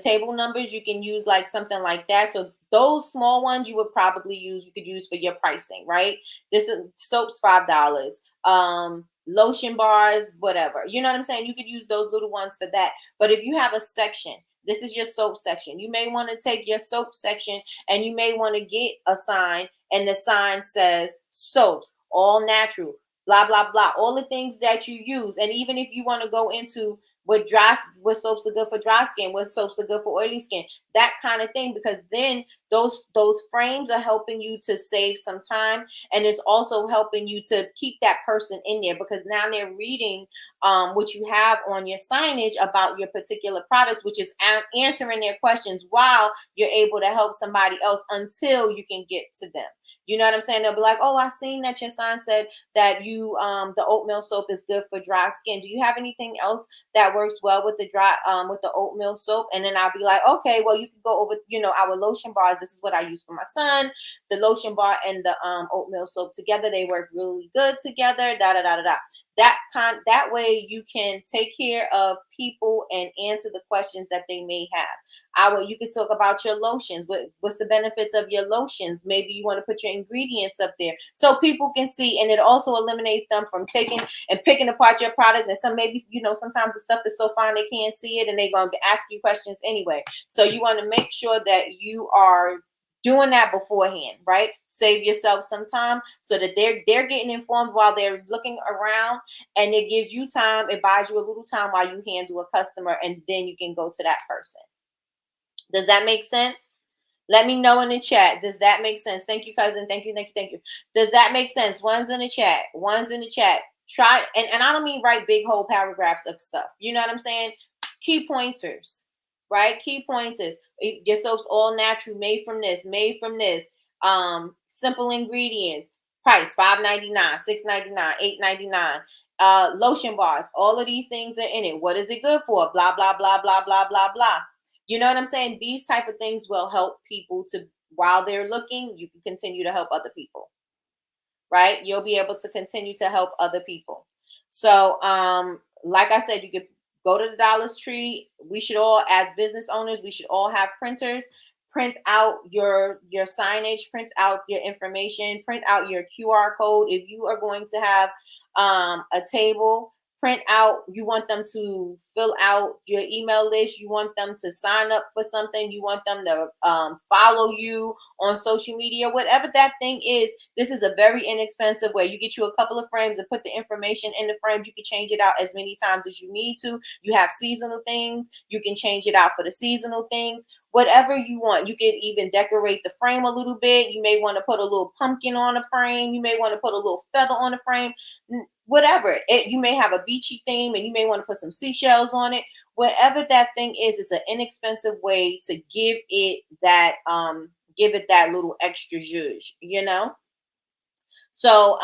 table numbers. You can use like something like that. So those small ones you could use for your pricing, right? This is soaps, $5. Lotion bars, whatever. You know what I'm saying? You could use those little ones for that. But if you have a section, this is your soap section. You may want to take your soap section and you may want to get a sign, and the sign says soaps, all natural, blah, blah, blah, all the things that you use. And even if you want to go into what soaps are good for dry skin, what soaps are good for oily skin, that kind of thing, because then those frames are helping you to save some time, and it's also helping you to keep that person in there, because now they're reading what you have on your signage about your particular products, which is answering their questions while you're able to help somebody else until you can get to them. You know what I'm saying? They'll be like, oh, I seen that your sign said that the oatmeal soap is good for dry skin. Do you have anything else that works well with the oatmeal soap? And then I'll be like, okay, well, you can go over, our lotion bars. This is what I use for my son. The lotion bar and the oatmeal soap together, they work really good together. Da da da da da. That way you can take care of people and answer the questions that they may have. You can talk about your lotions. What's the benefits of your lotions? Maybe you want to put your ingredients up there so people can see, and it also eliminates them from taking and picking apart your product. And sometimes the stuff is so fine they can't see it, and they're going to ask you questions anyway. So you want to make sure that you are doing that beforehand, right? Save yourself some time so that they're getting informed while they're looking around, and it gives you time. It buys you a little time while you handle a customer, and then you can go to that person. Does that make sense? Let me know in the chat. Does that make sense? Thank you, cousin. Thank you. Does that make sense? One's in the chat. Try, and I don't mean write big whole paragraphs of stuff. You know what I'm saying? Key pointers. right? Key points is your soap's all natural, made from this, simple ingredients, price $5.99, $6.99, $8.99. Lotion bars, all of these things are in it. What is it good for? Blah, blah, blah, blah, blah, blah, blah. You know what I'm saying? These type of things will help people to, while they're looking, you can continue to help other people, right? You'll be able to continue to help other people. So, like I said, you could go to the Dollar Tree. We should all, as business owners, we should all have printers. Print out your signage, print out your information, print out your QR code. If you are going to have a table, print out, you want them to fill out your email list, you want them to sign up for something, you want them to follow you on social media, whatever that thing is. This is a very inexpensive way. You get you a couple of frames and put the information in the frames. You can change it out as many times as you need to. You have seasonal things, you can change it out for the seasonal things. Whatever you want. You could even decorate the frame a little bit. You may want to put a little pumpkin on the frame. You may want to put a little feather on the frame. Whatever. You may have a beachy theme and you may want to put some seashells on it. Whatever that thing is, it's an inexpensive way to give it that little extra zhuzh, you know? So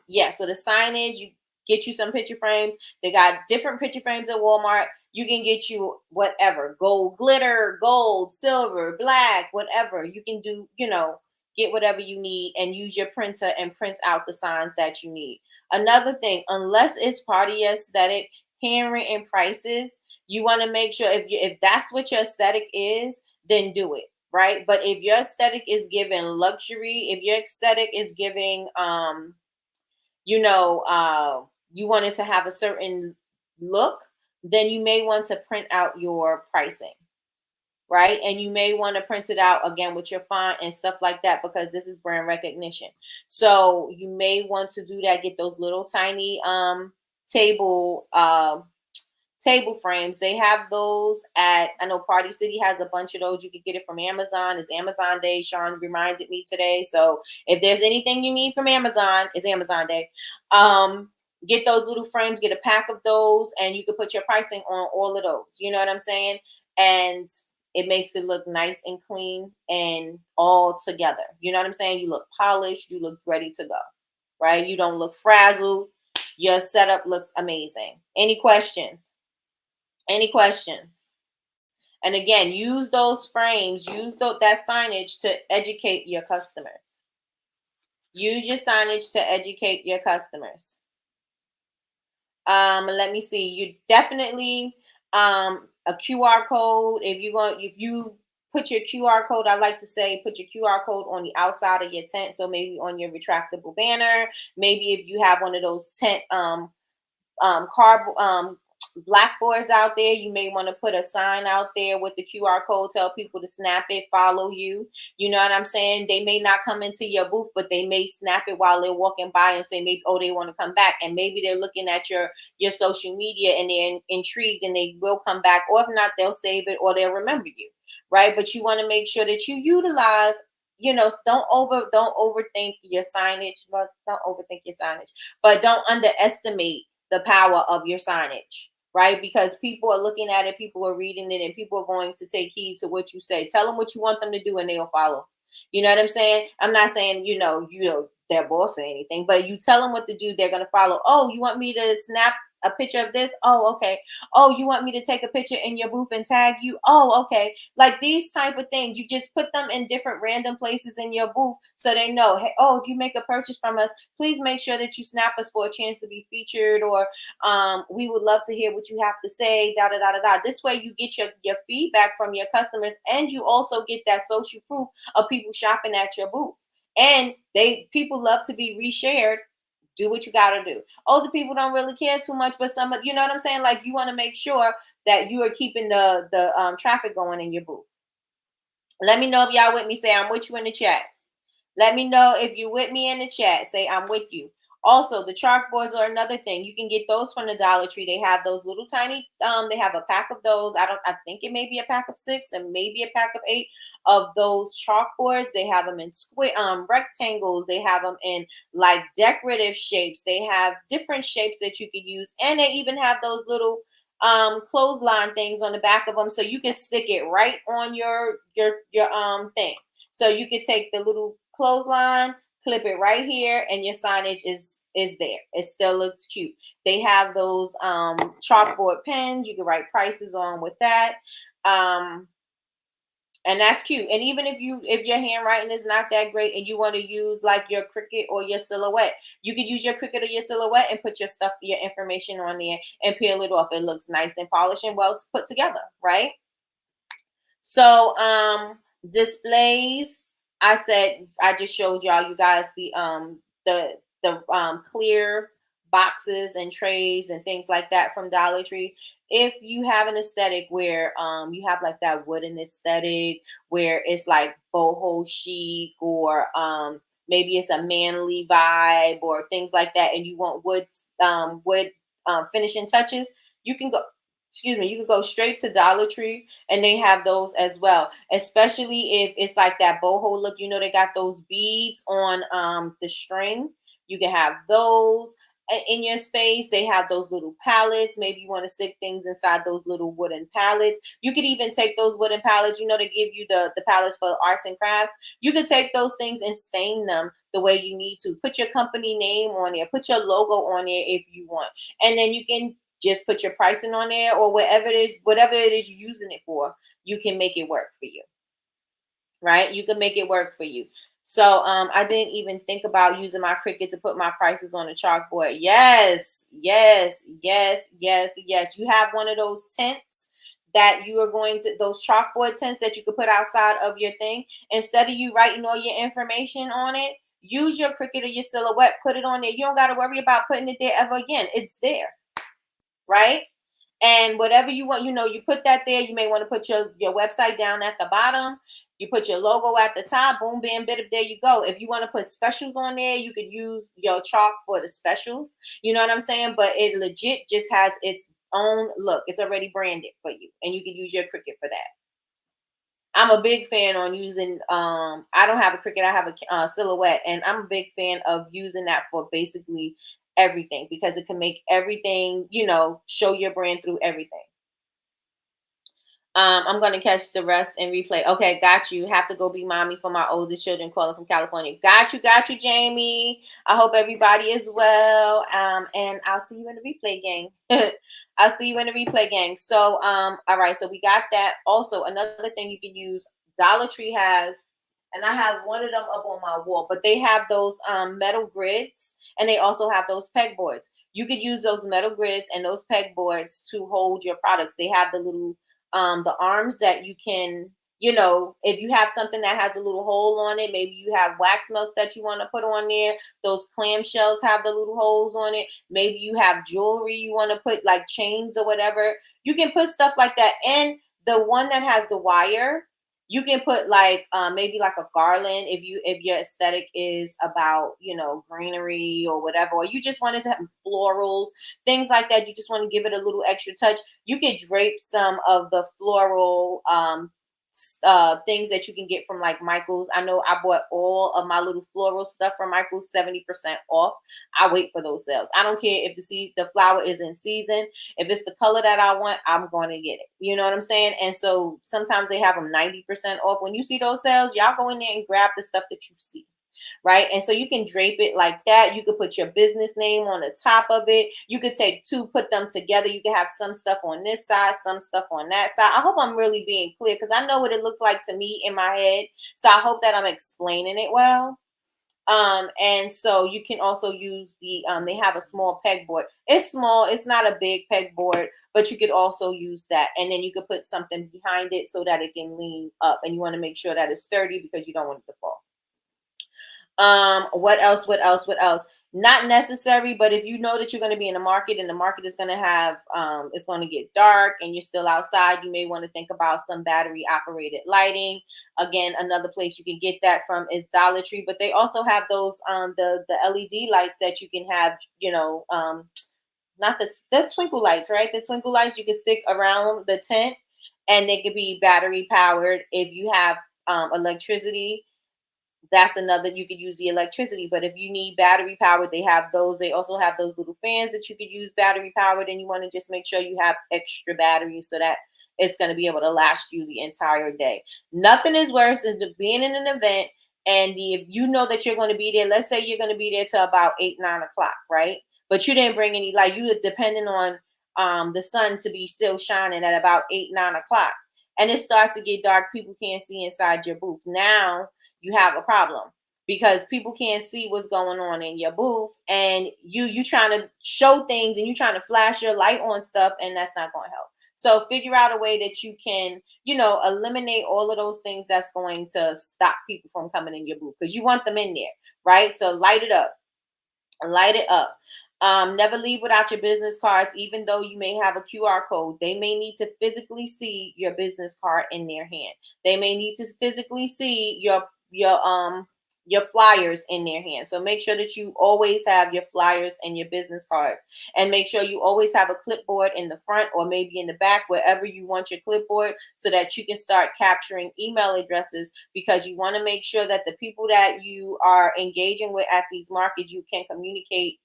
yeah, so the signage, you get you some picture frames. They got different picture frames at Walmart. You can get you whatever, gold glitter, gold, silver, black, whatever. You can do, get whatever you need and use your printer and print out the signs that you need. Another thing, unless it's part of your aesthetic, handwritten prices, you want to make sure if that's what your aesthetic is, then do it. Right. But if your aesthetic is giving luxury, if your aesthetic is giving, you want it to have a certain look, then you may want to print out your pricing. Right. And you may want to print it out again with your font and stuff like that, because this is brand recognition. So you may want to do that. Get those little tiny table frames. They have those I know Party City has a bunch of those. You could get it from Amazon. It's Amazon Day. Sean reminded me today. So if there's anything you need from Amazon, it's Amazon Day. Get those little frames, get a pack of those, and you can put your pricing on all of those. You know what I'm saying? And it makes it look nice and clean and all together. You know what I'm saying? You look polished. You look ready to go, right? You don't look frazzled. Your setup looks amazing. Any questions? Any questions? And again, use those frames, use that signage to educate your customers. Use your signage to educate your customers. Let me see. You definitely a QR code. If you put your QR code, I like to say put your QR code on the outside of your tent. So maybe on your retractable banner. Maybe if you have one of those tent cardboard blackboards out there, you may want to put a sign out there with the QR code, tell people to snap it, follow you. You know what I'm saying? They may not come into your booth, but they may snap it while they're walking by and say maybe, oh, they want to come back. And maybe they're looking at your social media and they're intrigued and they will come back. Or if not, they'll save it or they'll remember you. Right. But you want to make sure that you utilize, don't overthink your signage, but don't underestimate the power of your signage. Right? Because people are looking at it, people are reading it, and people are going to take heed to what you say. Tell them what you want them to do and they'll follow. You know what I'm saying? I'm not saying, their boss or anything, but you tell them what to do, they're going to follow. Oh, you want me to snap a picture of this? Oh, okay. Oh, you want me to take a picture in your booth and tag you? Oh, okay. Like these type of things, you just put them in different random places in your booth so they know, hey, oh, if you make a purchase from us, please make sure that you snap us for a chance to be featured, or we would love to hear what you have to say, da da da da da. This way you get your feedback from your customers, and you also get that social proof of people shopping at your booth. And people love to be reshared. Do what you got to do. Older people don't really care too much, but you know what I'm saying? Like you want to make sure that you are keeping the traffic going in your booth. Let me know if y'all with me. Say I'm with you in the chat. Let me know if you're with me in the chat. Say I'm with you. Also, the chalkboards are another thing. You can get those from the Dollar Tree. They have those little tiny, they have a pack of those. I think it may be a pack of 6 and maybe a pack of 8 of those chalkboards. They have them in square, rectangles. They have them in like decorative shapes. They have different shapes that you can use. And they even have those little clothesline things on the back of them, so you can stick it right on your thing. So you can take the little clothesline, clip it right here, and your signage is there. It still looks cute. They have those chalkboard pens. You can write prices on with that. And that's cute. And even if your handwriting is not that great and you want to use like your Cricut or your Silhouette, you could use your Cricut or your Silhouette and put your stuff, your information on there and peel it off. It looks nice and polished and well put together, right? So displays, I just showed y'all, you guys, the clear boxes and trays and things like that from Dollar Tree. If you have an aesthetic where you have like that wooden aesthetic where it's like boho chic, or maybe it's a manly vibe or things like that, and you want wood finishing touches, you can go, excuse me, you can go straight to Dollar Tree and they have those as well. Especially if it's like that boho look, they got those beads on the string. You can have those in your space. They have those little pallets. Maybe you want to stick things inside those little wooden pallets. You could even take those wooden pallets, they give you the pallets for arts and crafts. You could take those things and stain them the way you need to. Put your company name on there, put your logo on there if you want. And then you can just put your pricing on there, or whatever it is you're using it for, you can make it work for you, right? You can make it work for you. So I didn't even think about using my Cricut to put my prices on the chalkboard. Yes, yes, yes, yes, yes. You have one of those tents that you are going to, those chalkboard tents that you could put outside of your thing. Instead of you writing all your information on it, use your Cricut or your Silhouette, put it on there. You don't got to worry about putting it there ever again. It's there, right? And whatever you want, you put that there. You may want to put your website down at the bottom. You put your logo at the top. Boom, bam, bit. There you go. If you want to put specials on there, you could use your chalk for the specials. You know what I'm saying? But it legit just has its own look. It's already branded for you, and you can use your Cricut for that. I'm a big fan on using. I don't have a Cricut. I have a Silhouette, and I'm a big fan of using that for basically everything, because it can make everything, show your brand through everything. I'm gonna catch the rest and replay. Okay, got you. Have to go be mommy for my oldest children calling from California. Got you, Jamie. I hope everybody is well. And I'll see you in the replay gang. I'll see you in the replay gang. So, all right. So we got that. Also, another thing you can use, Dollar Tree has, and I have one of them up on my wall, but they have those metal grids, and they also have those pegboards. You could use those metal grids and those pegboards to hold your products. They have the little the arms that you can, if you have something that has a little hole on it, maybe you have wax melts that you want to put on there. Those clamshells have the little holes on it. Maybe you have jewelry you want to put, like chains or whatever. You can put stuff like that. And the one that has the wire, you can put like maybe like a garland if your aesthetic is about greenery or whatever, or you just want to have florals, things like that. You just want to give it a little extra touch. You could drape some of the floral things that you can get from like Michael's. I know I bought all of my little floral stuff from Michael's 70% off. I wait for those sales. I don't care if the flower is in season. If it's the color that I want, I'm going to get it. You know what I'm saying? And so sometimes they have them 90% off. When you see those sales, y'all go in there and grab the stuff that you see. Right. And so you can drape it like that. You could put your business name on the top of it. You could take two, put them together. You can have some stuff on this side, some stuff on that side. I hope I'm really being clear, because I know what it looks like to me in my head. So I hope that I'm explaining it well. And so you can also use they have a small pegboard. It's small, it's not a big pegboard, but you could also use that. And then you could put something behind it so that it can lean up. And you want to make sure that it's sturdy because you don't want it to fall. What else? Not necessary, but if you know that you're going to be in the market and the market is going to have, it's going to get dark and you're still outside, you may want to think about some battery operated lighting. Again, another place you can get that from is Dollar Tree, but they also have those, the LED lights that you can have, not the twinkle lights, right? The twinkle lights you can stick around the tent, and they could be battery powered. If you have, electricity, That's another, you could use the electricity. But if you need battery powered, they have those. They also have those little fans that you could use battery powered, and you want to just make sure you have extra batteries so that it's going to be able to last you the entire day. Nothing is worse than being in an event, and if you know that you're going to be there, let's say you're going to be there till about 8, 9 o'clock, right? But you didn't bring any, like, you were depending on the sun to be still shining at about 8, 9 o'clock, and it starts to get dark. People can't see inside your booth. Now you have a problem because people can't see what's going on in your booth, and you trying to show things and you trying to flash your light on stuff, and that's not going to help. So figure out a way that you can, eliminate all of those things that's going to stop people from coming in your booth, because you want them in there, right? So light it up. Light it up. Never leave without your business cards. Even though you may have a QR code, they may need to physically see your business card in their hand. They may need to physically see your flyers in their hand. So make sure that you always have your flyers and your business cards, and make sure you always have a clipboard in the front or maybe in the back, wherever you want your clipboard, so that you can start capturing email addresses, because you want to make sure that the people that you are engaging with at these markets, you can communicate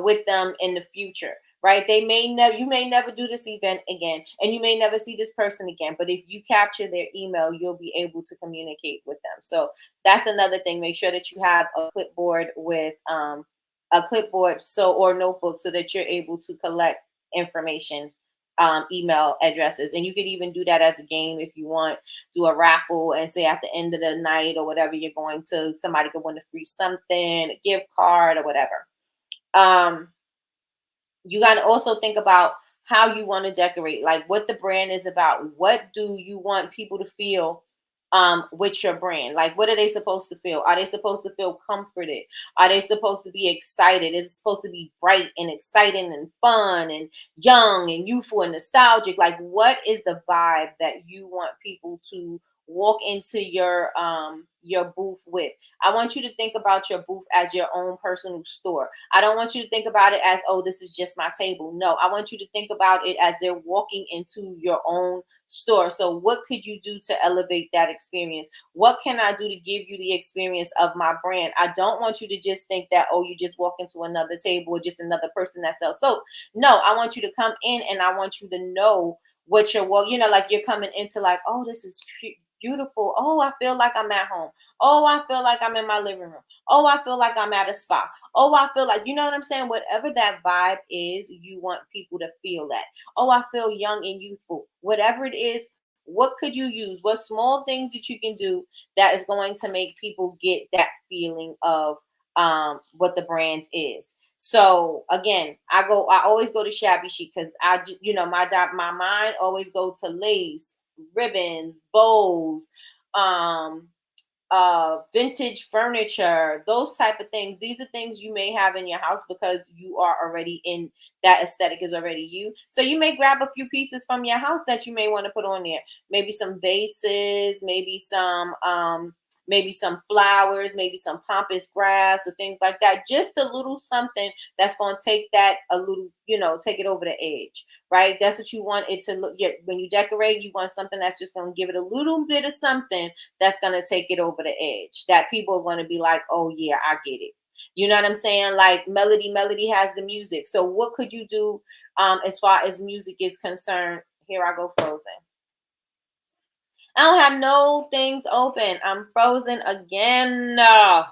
with them in the future, right? You may never do this event again, and you may never see this person again. But if you capture their email, you'll be able to communicate with them. So that's another thing. Make sure that you have a clipboard with a clipboard, or notebook, so that you're able to collect information, email addresses. And you could even do that as a game if you want. Do a raffle and say at the end of the night or whatever, you're going to, somebody could win a free something, a gift card or whatever. You got to also think about how you want to decorate, like what the brand is about. What do you want people to feel with your brand? Like, what are they supposed to feel? Are they supposed to feel comforted? Are they supposed to be excited? Is it supposed to be bright and exciting and fun and young and youthful and nostalgic? Like, what is the vibe that you want people to walk into your booth with? I want you to think about your booth as your own personal store. I don't want you to think about it as, oh, this is just my table. No, I want you to think about it as they're walking into your own store. So what could you do to elevate that experience? What can I do to give you the experience of my brand? I don't want you to just think that, oh, you just walk into another table or just another person that sells soap. No, I want you to come in, and I want you to know what you're, like you're coming into, like, oh, this is beautiful. Oh, I feel like I'm at home. Oh, I feel like I'm in my living room. Oh, I feel like I'm at a spa. Oh, I feel like, you know what I'm saying? Whatever that vibe is, you want people to feel that. Oh, I feel young and youthful. Whatever it is, what could you use? What small things that you can do that is going to make people get that feeling of what the brand is? So again, I always go to shabby chic, because my mind always go to lace, ribbons, bows, um, vintage furniture, those type of things. These are things you may have in your house because you are already in that aesthetic, is already you. So you may grab a few pieces from your house that you may want to put on there. Maybe some vases, maybe some flowers, maybe some pampas grass or things like that. Just a little something that's going to take that a little, take it over the edge, right? That's what you want it to look. When you decorate, you want something that's just going to give it a little bit of something that's going to take it over the edge, that people are going to be like, oh yeah, I get it. You know what I'm saying? Like Melody has the music. So what could you do as far as music is concerned? Here I go frozen. I don't have no things open. I'm frozen again. All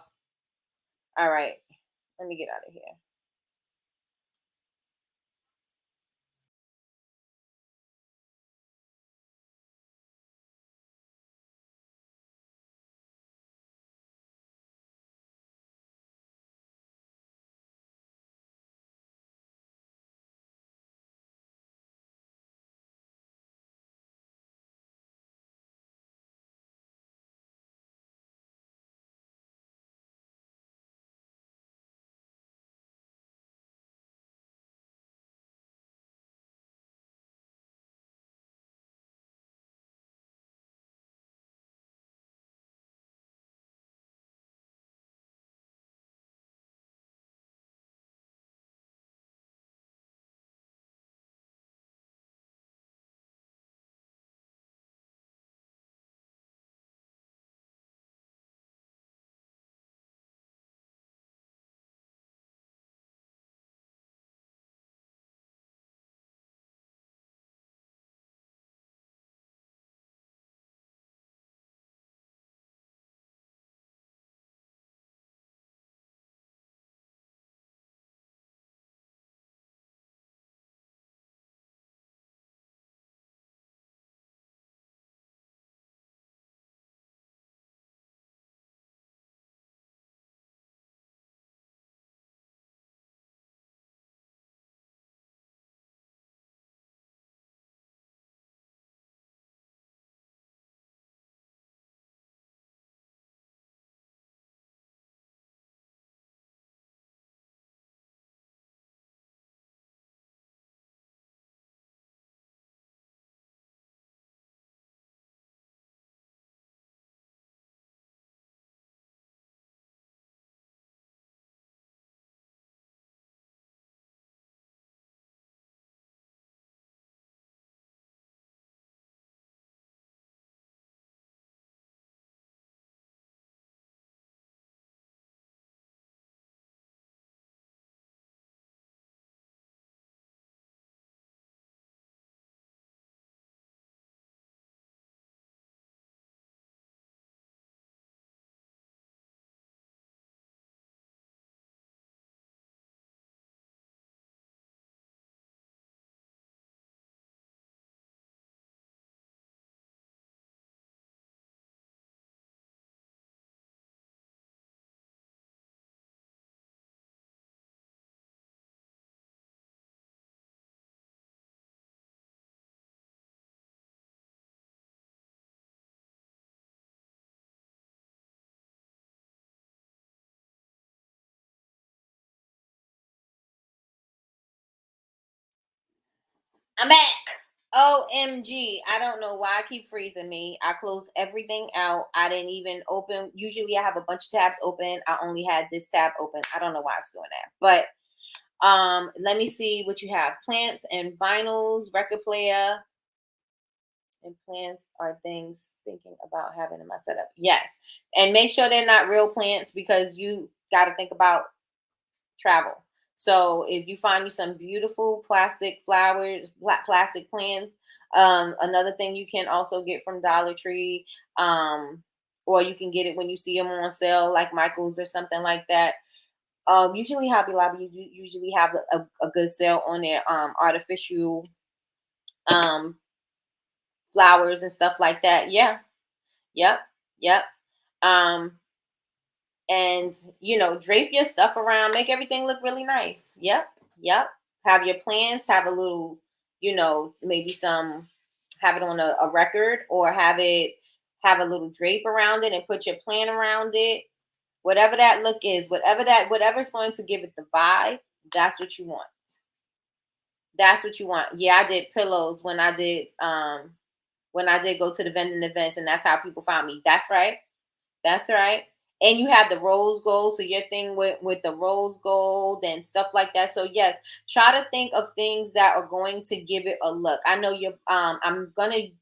right. Let me get out of here. I'm back. OMG. I don't know why I keep freezing me. I closed everything out. I didn't even open. Usually I have a bunch of tabs open. I only had this tab open. I don't know why it's doing that. But let me see what you have. Plants and vinyls, record player, and plants are things thinking about having in my setup. Yes. And make sure they're not real plants because you got to think about travel. So if you find you some beautiful plastic flowers, plastic plants, another thing you can also get from Dollar Tree, or you can get it when you see them on sale, like Michael's or something like that. Usually Hobby Lobby usually have a good sale on their artificial um, flowers and stuff like that. Yeah, yep, yep. Um, and drape your stuff around, make everything look really nice. Yep, yep. Have your plants, have a little, maybe some, have it on a record, or have a little drape around it and put your plant around it. Whatever that look is, whatever's going to give it the vibe, that's what you want. That's what you want. Yeah, I did pillows when I did go to the vending events, and that's how people found me. That's right. That's right. And you have the rose gold, so your thing with the rose gold and stuff like that. So yes, try to think of things that are going to give it a look. I know you're I'm gonna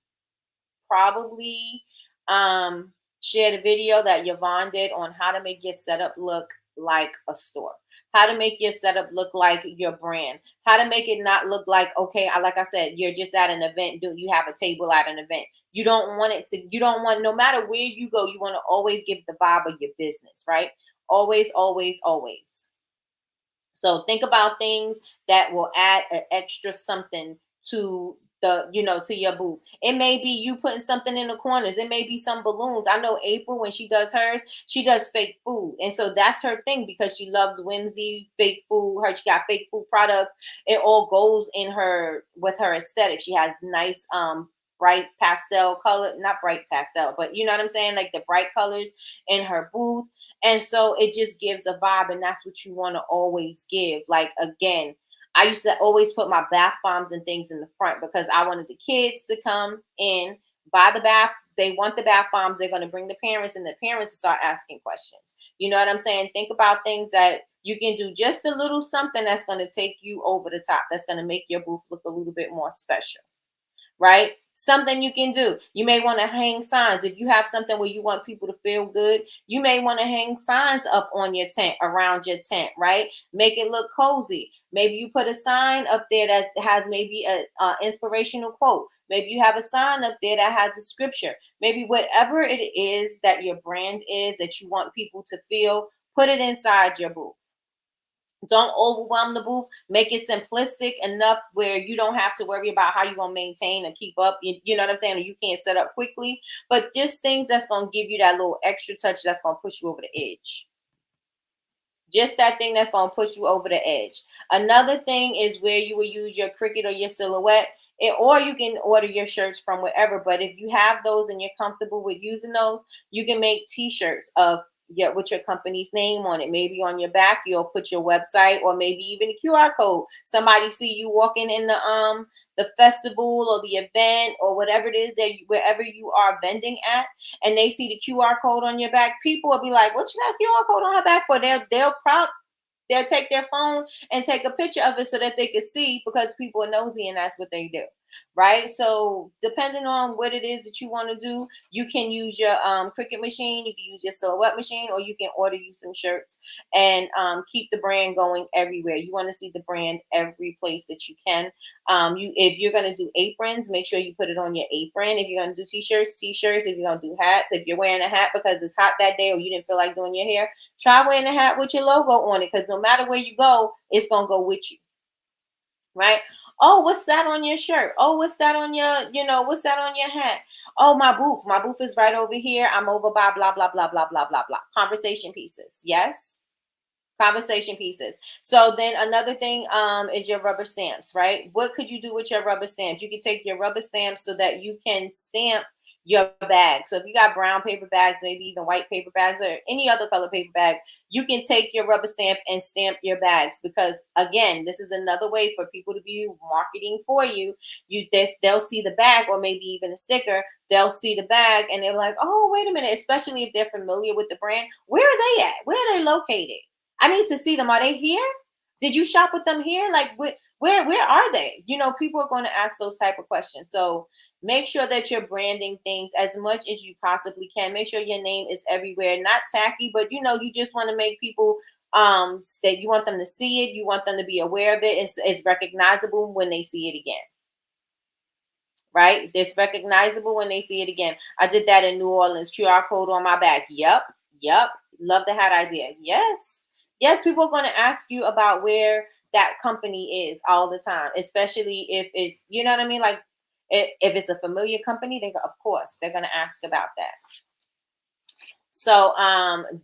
probably um, share the video that Yvonne did on how to make your setup look like a store, how to make your setup look like your brand, how to make it not look like, okay, like I said, you're just at an event, do you have a table at an event. You don't want it to, you don't want, no matter where you go, you want to always give the vibe of your business, right? Always, always, always. So think about things that will add an extra something to to your booth. It may be you putting something in the corners. It may be some balloons. I know April, when she does hers, she does fake food. And so that's her thing, because she loves whimsy, fake food. She got fake food products. It all goes in her with her aesthetic. She has nice bright pastel color, not bright pastel, but you know what I'm saying? Like the bright colors in her booth. And so it just gives a vibe, and that's what you want to always give. Like, again, I used to always put my bath bombs and things in the front because I wanted the kids to come in, buy the bath. They want the bath bombs. They're going to bring the parents, and the parents start asking questions. You know what I'm saying? Think about things that you can do, just a little something that's going to take you over the top. That's going to make your booth look a little bit more special. Right? Something you can do. You may want to hang signs. If you have something where you want people to feel good, you may want to hang signs up on your tent, around your tent, right? Make it look cozy. Maybe you put a sign up there that has maybe a inspirational quote. Maybe you have a sign up there that has a scripture. Maybe whatever it is that your brand is that you want people to feel, put it inside your booth. Don't overwhelm the booth. Make it simplistic enough where you don't have to worry about how you're going to maintain and keep up. You know what I'm saying? Or you can't set up quickly. But just things that's going to give you that little extra touch that's going to push you over the edge. Just that thing that's going to push you over the edge. Another thing is where you will use your Cricut or your Silhouette. Or you can order your shirts from wherever. But if you have those and you're comfortable with using those, you can make t-shirts with your company's name on it. Maybe on your back you'll put your website, or maybe even a QR code. Somebody see you walking in the festival or the event or whatever it is that wherever you are vending at, and they see the QR code on your back, people will be like, "What you got QR code on her back for?" They'll take their phone and take a picture of it so that they can see, because people are nosy and that's what they do. Right? So depending on what it is that you want to do, you can use your Cricut machine, you can use your Silhouette machine, or you can order you some shirts and keep the brand going everywhere. You want to see the brand every place that you can. If you're going to do aprons, make sure you put it on your apron. If you're going to do t-shirts. If you're going to do hats, if you're wearing a hat because it's hot that day or you didn't feel like doing your hair, try wearing a hat with your logo on it, because no matter where you go, it's going to go with you. Right? Oh, what's that on your shirt? Oh, what's that on what's that on your hat? Oh, my booth. My booth is right over here. I'm over by blah, blah, blah, blah, blah, blah, blah. Conversation pieces. Yes. Conversation pieces. So then another thing is your rubber stamps, right? What could you do with your rubber stamps? You could take your rubber stamps so that you can stamp your bag. So if you got brown paper bags, maybe even white paper bags or any other color paper bag, you can take your rubber stamp and stamp your bags, because again, this is another way for people to be marketing for you. They'll see the bag, or maybe even a sticker. They'll see the bag and they're like, oh, wait a minute, especially if they're familiar with the brand. Where are they at? Where are they located? I need to see them. Are they here? Did you shop with them here? Like, where are they? People are going to ask those type of questions. So make sure that you're branding things as much as you possibly can. Make sure your name is everywhere, not tacky, but you just want to make people that you want them to see it. You want them to be aware of it. It's recognizable when they see it again. Right? It's recognizable when they see it again. I did that in New Orleans. QR code on my back. Yep. Love the hat idea. Yes. People are going to ask you about where that company is all the time, especially if it's, you know what I mean? Like if it's a familiar company, of course, they're going to ask about that. So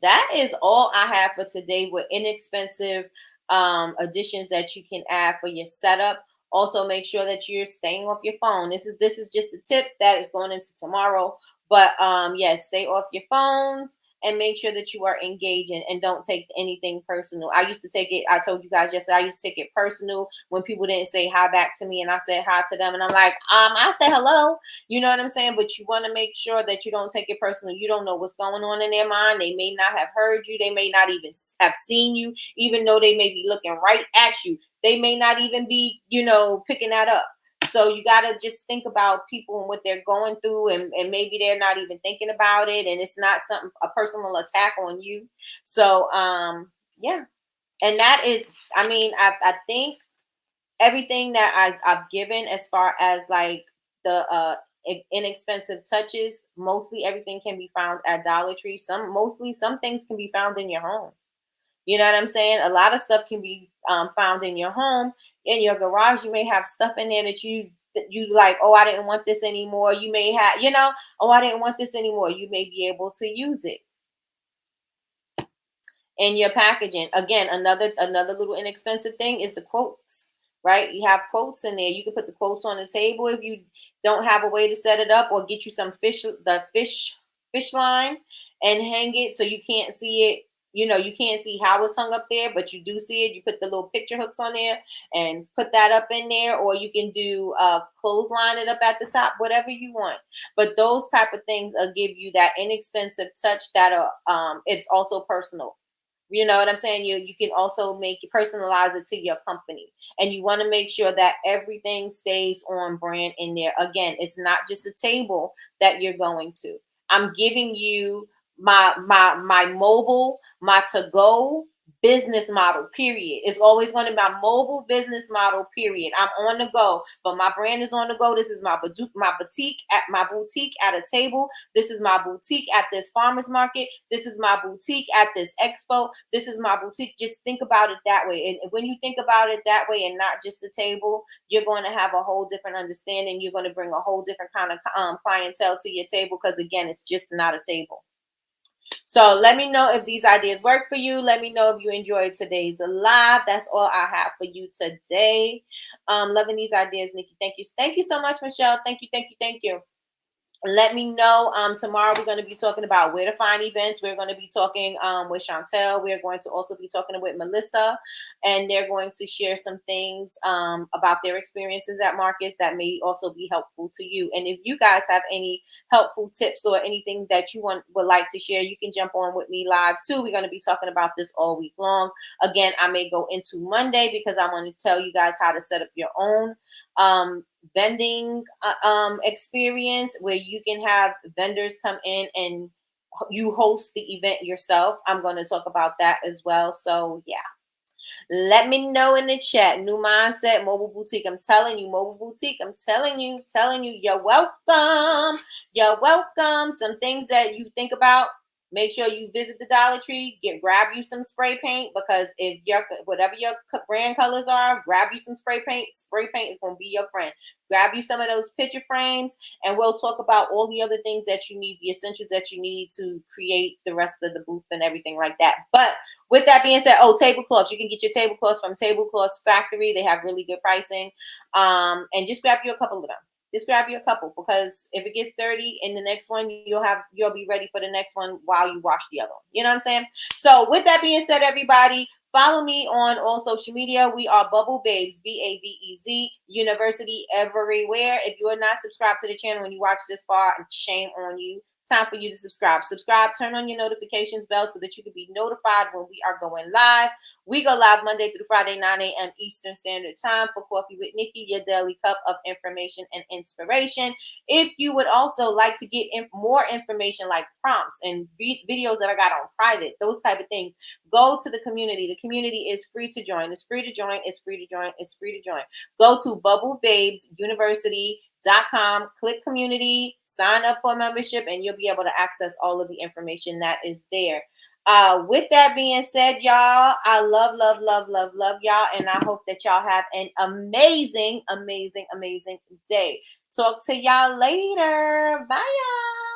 that is all I have for today with inexpensive additions that you can add for your setup. Also, make sure that you're staying off your phone. This is just a tip that is going into tomorrow. But yes, stay off your phones and make sure that you are engaging and don't take anything personal. I used to take it. I told you guys yesterday. I used to take it personal when people didn't say hi back to me, and I said hi to them, and I'm like, I said hello. You know what I'm saying? But you want to make sure that you don't take it personal. You don't know what's going on in their mind. They may not have heard you. They may not even have seen you, even though they may be looking right at you. They may not even be, picking that up. So you got to just think about people and what they're going through, and maybe they're not even thinking about it, and it's not a personal attack on you. So, yeah. And that is, I think everything that I've given as far as like the inexpensive touches, mostly everything can be found at Dollar Tree. Some things can be found in your home. You know what I'm saying? A lot of stuff can be found in your home, in your garage. You may have stuff in there that you like, oh, I didn't want this anymore. You may have, oh, I didn't want this anymore. You may be able to use it in your packaging. Again, another little inexpensive thing is the quotes, right? You have quotes in there. You can put the quotes on the table if you don't have a way to set it up, or get you some fish line and hang it so you can't see it. You can't see how it's hung up there, but you do see it. You put the little picture hooks on there and put that up in there, or you can do clothesline it up at the top, whatever you want. But those type of things will give you that inexpensive touch that it's also personal. You know what I'm saying? You can also personalize it to your company, and you want to make sure that everything stays on brand in there. Again, it's not just a table that you're going to. I'm giving you my mobile, my to-go business model, period. It's always going to be my mobile business model, period. I'm on the go, but my brand is on the go. This is my boutique at a table. This is my boutique at this farmer's market. This is my boutique at this expo. This is my boutique. Just think about it that way. And when you think about it that way and not just a table, you're going to have a whole different understanding. You're going to bring a whole different kind of clientele to your table, because again, it's just not a table. So let me know if these ideas work for you. Let me know if you enjoyed today's live. That's all I have for you today. Loving these ideas, Nikki. Thank you. Thank you so much, Michelle. Thank you. Let me know. Tomorrow we're going to be talking about where to find events. We're going to be talking with Chantel. We're going to also be talking with Melissa, and they're going to share some things about their experiences at markets that may also be helpful to you. And if you guys have any helpful tips or anything that you would like to share, you can jump on with me live too. We're going to be talking about this all week long. Again, I may go into Monday because I want to tell you guys how to set up your own vending experience where you can have vendors come in and you host the event yourself. I'm going to talk about that as well. So yeah, let me know in the chat. New mindset, mobile boutique. I'm telling you, mobile boutique. I'm telling you, you're welcome. Some things that you think about. Make sure you visit the Dollar Tree. Grab you some spray paint, because if whatever your brand colors are, grab you some spray paint. Spray paint is going to be your friend. Grab you some of those picture frames, and we'll talk about all the other things that you need, the essentials that you need to create the rest of the booth and everything like that. But with that being said, tablecloths. You can get your tablecloths from Tablecloths Factory. They have really good pricing. And just grab you a couple of them. Just grab you a couple, because if it gets 30 in the next one, you'll be ready for the next one while you wash the other one. You know what I'm saying? So with that being said, everybody, follow me on all social media. We are Bubble Babes, BABEZ University, everywhere. If you are not subscribed to the channel and you watch this far, shame on you. Time for you to subscribe. Turn on your notifications bell so that you can be notified when we are going live. We go live Monday through Friday, 9 a.m. Eastern Standard Time for Coffee with Nikki, your daily cup of information and inspiration. If you would also like to get more information like prompts and videos that I got on private, those type of things, go to the community. The community is free to join. It's free to join. It's free to join. It's free to join. Go to BubbleBabesUniversity.com, click community, sign up for a membership, and you'll be able to access all of the information that is there. With that being said, y'all, I love y'all, and I hope that y'all have an amazing day. Talk to y'all later. Bye, y'all.